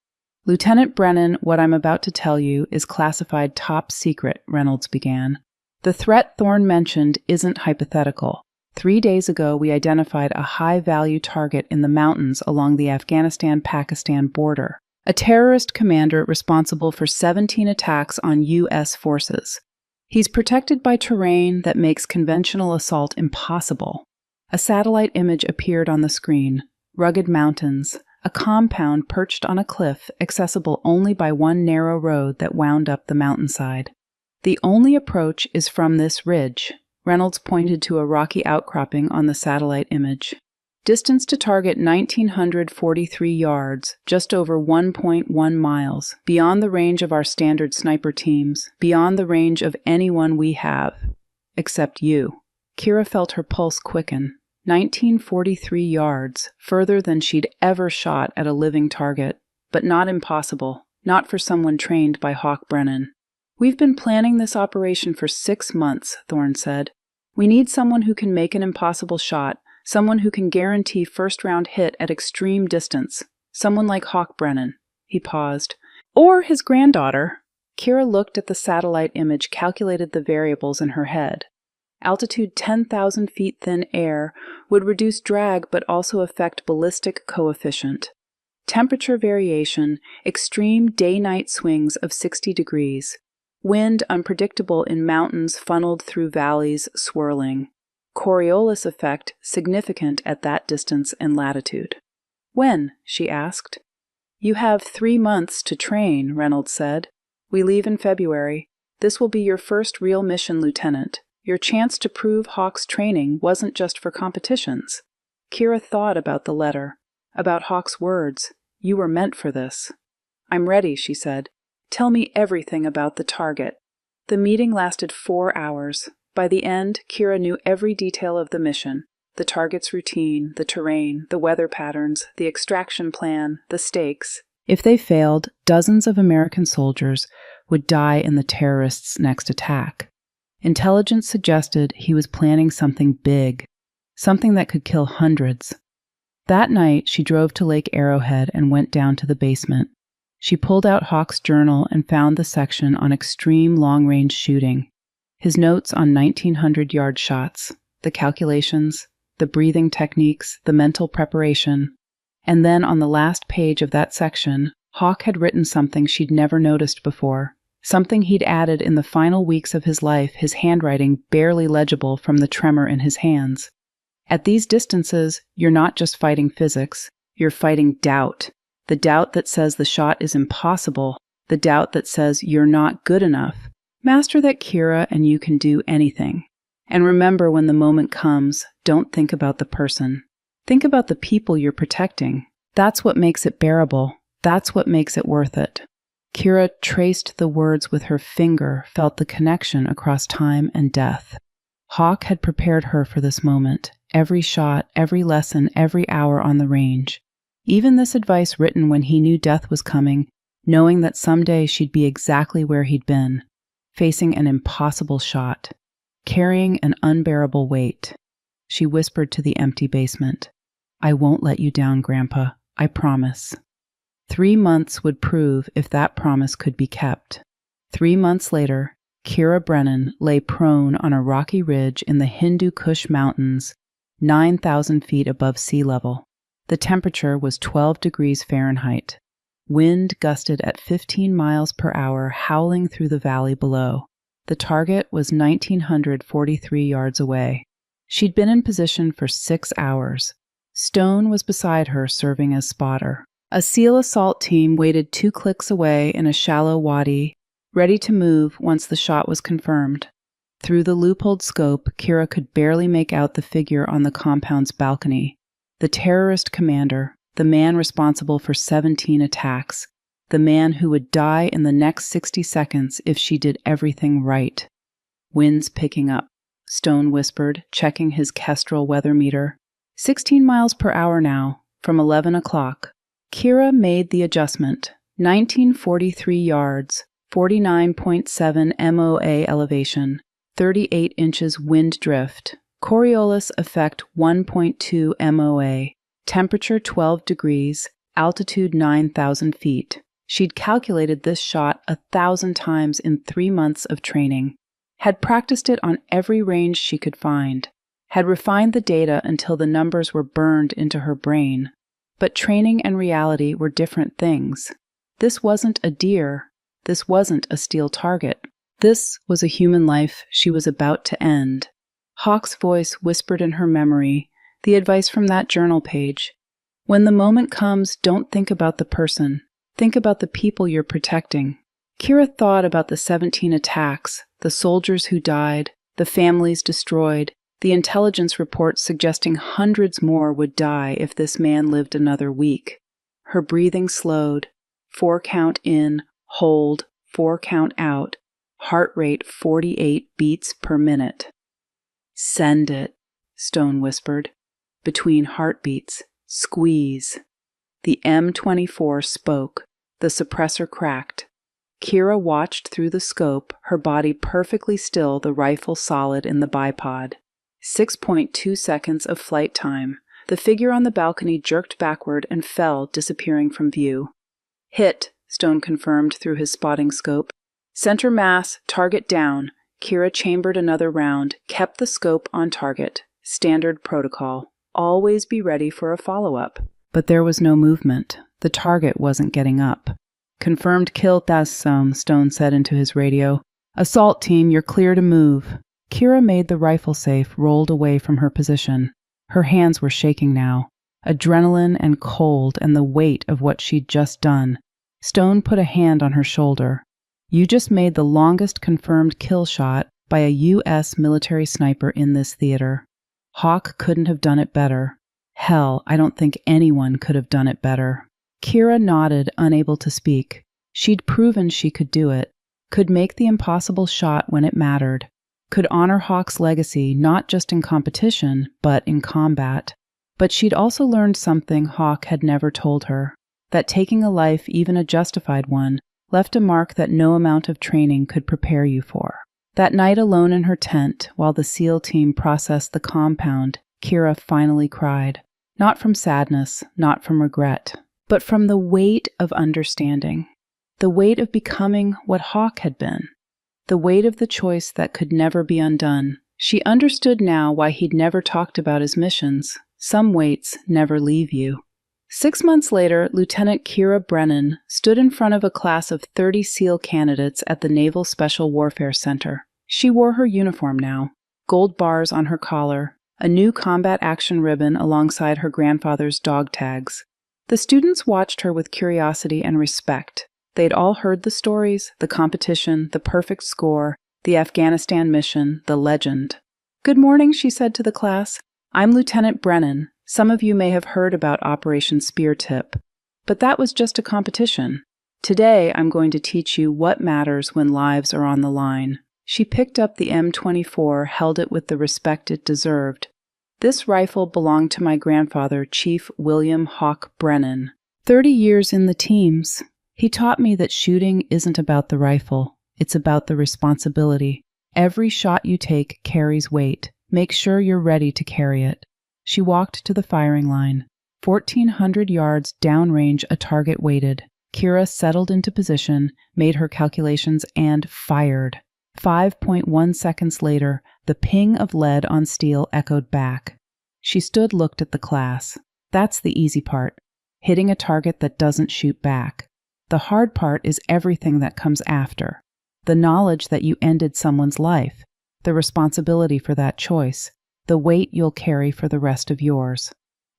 "Lieutenant Brennan, what I'm about to tell you is classified top secret," Reynolds began. "The threat Thorne mentioned isn't hypothetical. 3 days ago, we identified a high-value target in the mountains along the Afghanistan-Pakistan border, a terrorist commander responsible for 17 attacks on U.S. forces. He's protected by terrain that makes conventional assault impossible." A satellite image appeared on the screen. Rugged mountains, a compound perched on a cliff accessible only by one narrow road that wound up the mountainside. "The only approach is from this ridge." Reynolds pointed to a rocky outcropping on the satellite image. "Distance to target 1,943 yards, just over 1.1 miles, beyond the range of our standard sniper teams, beyond the range of anyone we have. Except you." Kira felt her pulse quicken. 1,943 yards, further than she'd ever shot at a living target, but not impossible, not for someone trained by Hawk Brennan. "We've been planning this operation for 6 months, Thorne said. "We need someone who can make an impossible shot, someone who can guarantee first-round hit at extreme distance, someone like Hawk Brennan." He paused. "Or his granddaughter." Kira looked at the satellite image, calculated the variables in her head. Altitude 10,000 feet thin air would reduce drag but also affect ballistic coefficient. Temperature variation, extreme day-night swings of 60 degrees. Wind unpredictable in mountains funneled through valleys, swirling. Coriolis effect significant at that distance and latitude. "When?" she asked. "You have 3 months to train," Reynolds said. "We leave in February. This will be your first real mission, Lieutenant. Your chance to prove Hawk's training wasn't just for competitions." Kira thought about the letter, about Hawk's words. "You were meant for this." "I'm ready," she said. "Tell me everything about the target." The meeting lasted 4 hours. By the end, Kira knew every detail of the mission: the target's routine, the terrain, the weather patterns, the extraction plan, the stakes. If they failed, dozens of American soldiers would die in the terrorists' next attack. Intelligence suggested he was planning something big, something that could kill hundreds. That night, she drove to Lake Arrowhead and went down to the basement. She pulled out Hawk's journal and found the section on extreme long-range shooting, his notes on 1,900-yard shots, the calculations, the breathing techniques, the mental preparation. And then on the last page of that section, Hawk had written something she'd never noticed before. Something he'd added in the final weeks of his life, his handwriting barely legible from the tremor in his hands. "At these distances, you're not just fighting physics, you're fighting doubt. The doubt that says the shot is impossible, the doubt that says you're not good enough. Master that, Kira, and you can do anything. And remember, when the moment comes, don't think about the person. Think about the people you're protecting. That's what makes it bearable. That's what makes it worth it." Kira traced the words with her finger, felt the connection across time and death. Hawk had prepared her for this moment, every shot, every lesson, every hour on the range. Even this advice written when he knew death was coming, knowing that someday she'd be exactly where he'd been, facing an impossible shot, carrying an unbearable weight. She whispered to the empty basement, "I won't let you down, Grandpa. I promise." 3 months would prove if that promise could be kept. 3 months later, Kira Brennan lay prone on a rocky ridge in the Hindu Kush Mountains, 9,000 feet above sea level. The temperature was 12 degrees Fahrenheit. Wind gusted at 15 miles per hour, howling through the valley below. The target was 1,943 yards away. She'd been in position for 6 hours. Stone was beside her, serving as spotter. A SEAL assault team waited 2 clicks away in a shallow wadi, ready to move once the shot was confirmed. Through the loopholed scope, Kira could barely make out the figure on the compound's balcony. The terrorist commander, the man responsible for 17 attacks, the man who would die in the next 60 seconds if she did everything right. "Wind's picking up," Stone whispered, checking his Kestrel weather meter. 16 miles per hour now, from 11 o'clock. Kira made the adjustment. 1,943 yards, 49.7 MOA elevation, 38 inches wind drift, Coriolis effect 1.2 MOA, temperature 12 degrees, altitude 9,000 feet. She'd calculated this shot 1,000 times in 3 months of training, had practiced it on every range she could find, had refined the data until the numbers were burned into her brain. But training and reality were different things. This wasn't a deer. This wasn't a steel target. This was a human life she was about to end. Hawk's voice whispered in her memory, the advice from that journal page. When the moment comes, don't think about the person. Think about the people you're protecting. Kira thought about the 17 attacks, the soldiers who died, the families destroyed, the intelligence reports suggesting hundreds more would die if this man lived another week. Her breathing slowed. 4 count in, hold, 4 count out, heart rate 48 beats per minute. Send it, Stone whispered. Between heartbeats, squeeze. The M24 spoke. The suppressor cracked. Kira watched through the scope, her body perfectly still, the rifle solid in the bipod. 6.2 seconds of flight time. The figure on the balcony jerked backward and fell, disappearing from view. Hit, Stone confirmed through his spotting scope. Center mass, target down. Kira chambered another round, kept the scope on target. Standard protocol. Always be ready for a follow-up. But there was no movement. The target wasn't getting up. Confirmed kill, that's Stone said into his radio. Assault team, you're clear to move. Kira made the rifle safe, rolled away from her position. Her hands were shaking now. Adrenaline and cold and the weight of what she'd just done. Stone put a hand on her shoulder. You just made the longest confirmed kill shot by a U.S. military sniper in this theater. Hawk couldn't have done it better. Hell, I don't think anyone could have done it better. Kira nodded, unable to speak. She'd proven she could do it, could make the impossible shot when it mattered, could honor Hawk's legacy not just in competition, but in combat. But she'd also learned something Hawk had never told her, that taking a life, even a justified one, left a mark that no amount of training could prepare you for. That night alone in her tent, while the SEAL team processed the compound, Kira finally cried. Not from sadness, not from regret, but from the weight of understanding. The weight of becoming what Hawk had been. The weight of the choice that could never be undone. She understood now why he'd never talked about his missions. Some weights never leave you. 6 months later, Lieutenant Kira Brennan stood in front of a class of 30 SEAL candidates at the Naval Special Warfare Center. She wore her uniform now, gold bars on her collar, a new combat action ribbon alongside her grandfather's dog tags. The students watched her with curiosity and respect. They'd all heard the stories, the competition, the perfect score, the Afghanistan mission, the legend. "Good morning," she said to the class. "I'm Lieutenant Brennan. Some of you may have heard about Operation Spear Tip, but that was just a competition. Today, I'm going to teach you what matters when lives are on the line." She picked up the M24, held it with the respect it deserved. "This rifle belonged to my grandfather, Chief William Hawk Brennan. 30 years in the teams. He taught me that shooting isn't about the rifle. It's about the responsibility. Every shot you take carries weight. Make sure you're ready to carry it." She walked to the firing line. 1,400 yards downrange, a target waited. Kira settled into position, made her calculations, and fired. 5.1 seconds later, the ping of lead on steel echoed back. She stood, looked at the class. That's the easy part. Hitting a target that doesn't shoot back. The hard part is everything that comes after. The knowledge that you ended someone's life. The responsibility for that choice. The weight you'll carry for the rest of yours.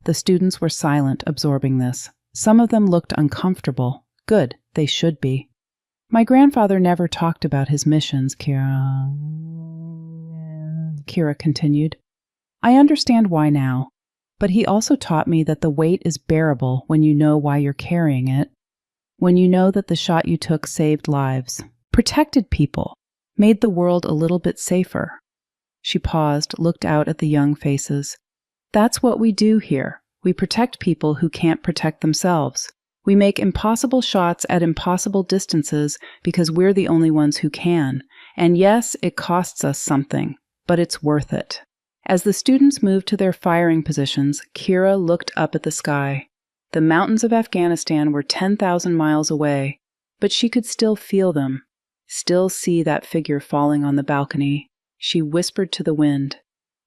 The students were silent, absorbing this. Some of them looked uncomfortable. Good, they should be. "My grandfather never talked about his missions, Kira continued. "I understand why now, but he also taught me that the weight is bearable when you know why you're carrying it. When you know that the shot you took saved lives, protected people, made the world a little bit safer." She paused, looked out at the young faces. "That's what we do here. We protect people who can't protect themselves. We make impossible shots at impossible distances because we're the only ones who can. And yes, it costs us something, but it's worth it." As the students moved to their firing positions, Kira looked up at the sky. The mountains of Afghanistan were 10,000 miles away, but she could still feel them, still see that figure falling on the balcony. She whispered to the wind,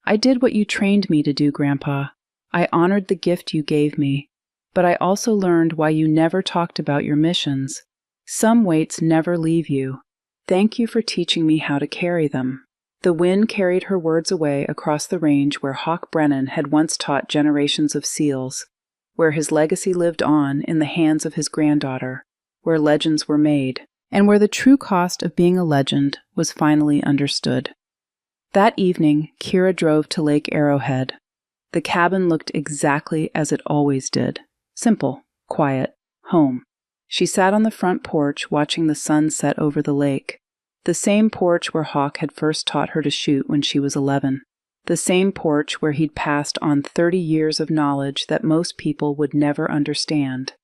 "I did what you trained me to do, Grandpa. I honored the gift you gave me, but I also learned why you never talked about your missions. Some weights never leave you. Thank you for teaching me how to carry them." The wind carried her words away across the range where Hawk Brennan had once taught generations of SEALs, where his legacy lived on in the hands of his granddaughter, where legends were made, and where the true cost of being a legend was finally understood. That evening, Kira drove to Lake Arrowhead. The cabin looked exactly as it always did. Simple, quiet, home. She sat on the front porch watching the sun set over the lake. The same porch where Hawk had first taught her to shoot when she was 11. The same porch where he'd passed on 30 years of knowledge that most people would never understand.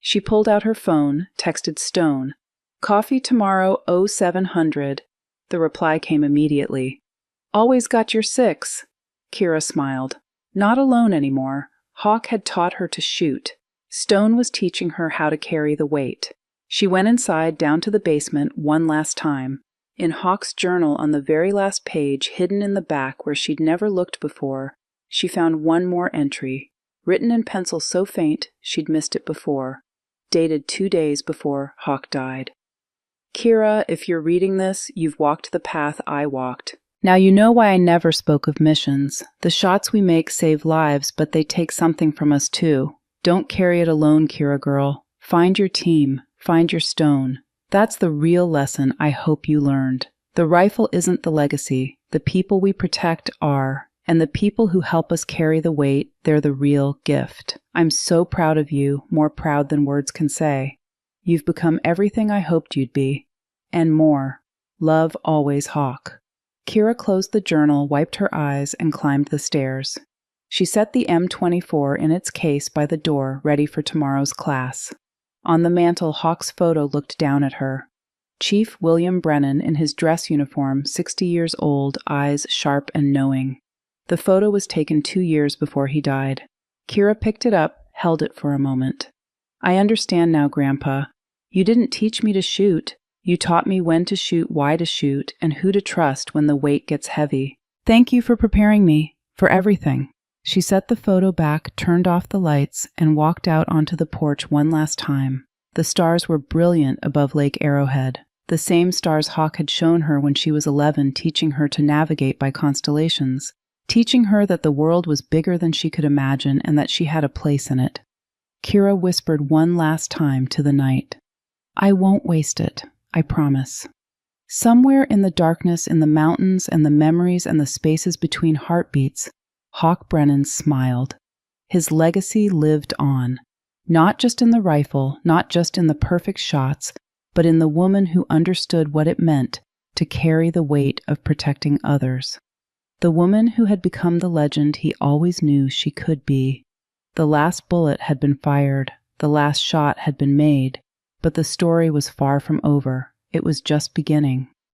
She pulled out her phone, texted Stone, "Coffee tomorrow 0700. The reply came immediately. "Always got your 6. Kira smiled. Not alone anymore. Hawk had taught her to shoot. Stone was teaching her how to carry the weight. She went inside down to the basement one last time. In Hawk's journal on the very last page, hidden in the back where she'd never looked before, she found one more entry, written in pencil so faint she'd missed it before, dated 2 days before Hawk died. "Kira, if you're reading this, you've walked the path I walked. Now you know why I never spoke of missions. The shots we make save lives, but they take something from us too. Don't carry it alone, Kira girl. Find your team. Find your Stone. That's the real lesson I hope you learned. The rifle isn't the legacy. The people we protect are. And the people who help us carry the weight, they're the real gift. I'm so proud of you, more proud than words can say. You've become everything I hoped you'd be. And more. Love always, Hawk." Kira closed the journal, wiped her eyes, and climbed the stairs. She set the M24 in its case by the door, ready for tomorrow's class. On the mantel, Hawk's photo looked down at her. Chief William Brennan in his dress uniform, 60 years old, eyes sharp and knowing. The photo was taken 2 years before he died. Kira picked it up, held it for a moment. "I understand now, Grandpa. You didn't teach me to shoot. You taught me when to shoot, why to shoot, and who to trust when the weight gets heavy. Thank you for preparing me, for everything." She set the photo back, turned off the lights, and walked out onto the porch one last time. The stars were brilliant above Lake Arrowhead, the same stars Hawk had shown her when she was 11, teaching her to navigate by constellations, teaching her that the world was bigger than she could imagine and that she had a place in it. Kira whispered one last time to the night, "I won't waste it. I promise." Somewhere in the darkness, in the mountains and the memories and the spaces between heartbeats, Hawk Brennan smiled. His legacy lived on, not just in the rifle, not just in the perfect shots, but in the woman who understood what it meant to carry the weight of protecting others. The woman who had become the legend he always knew she could be. The last bullet had been fired, the last shot had been made, but the story was far from over. It was just beginning.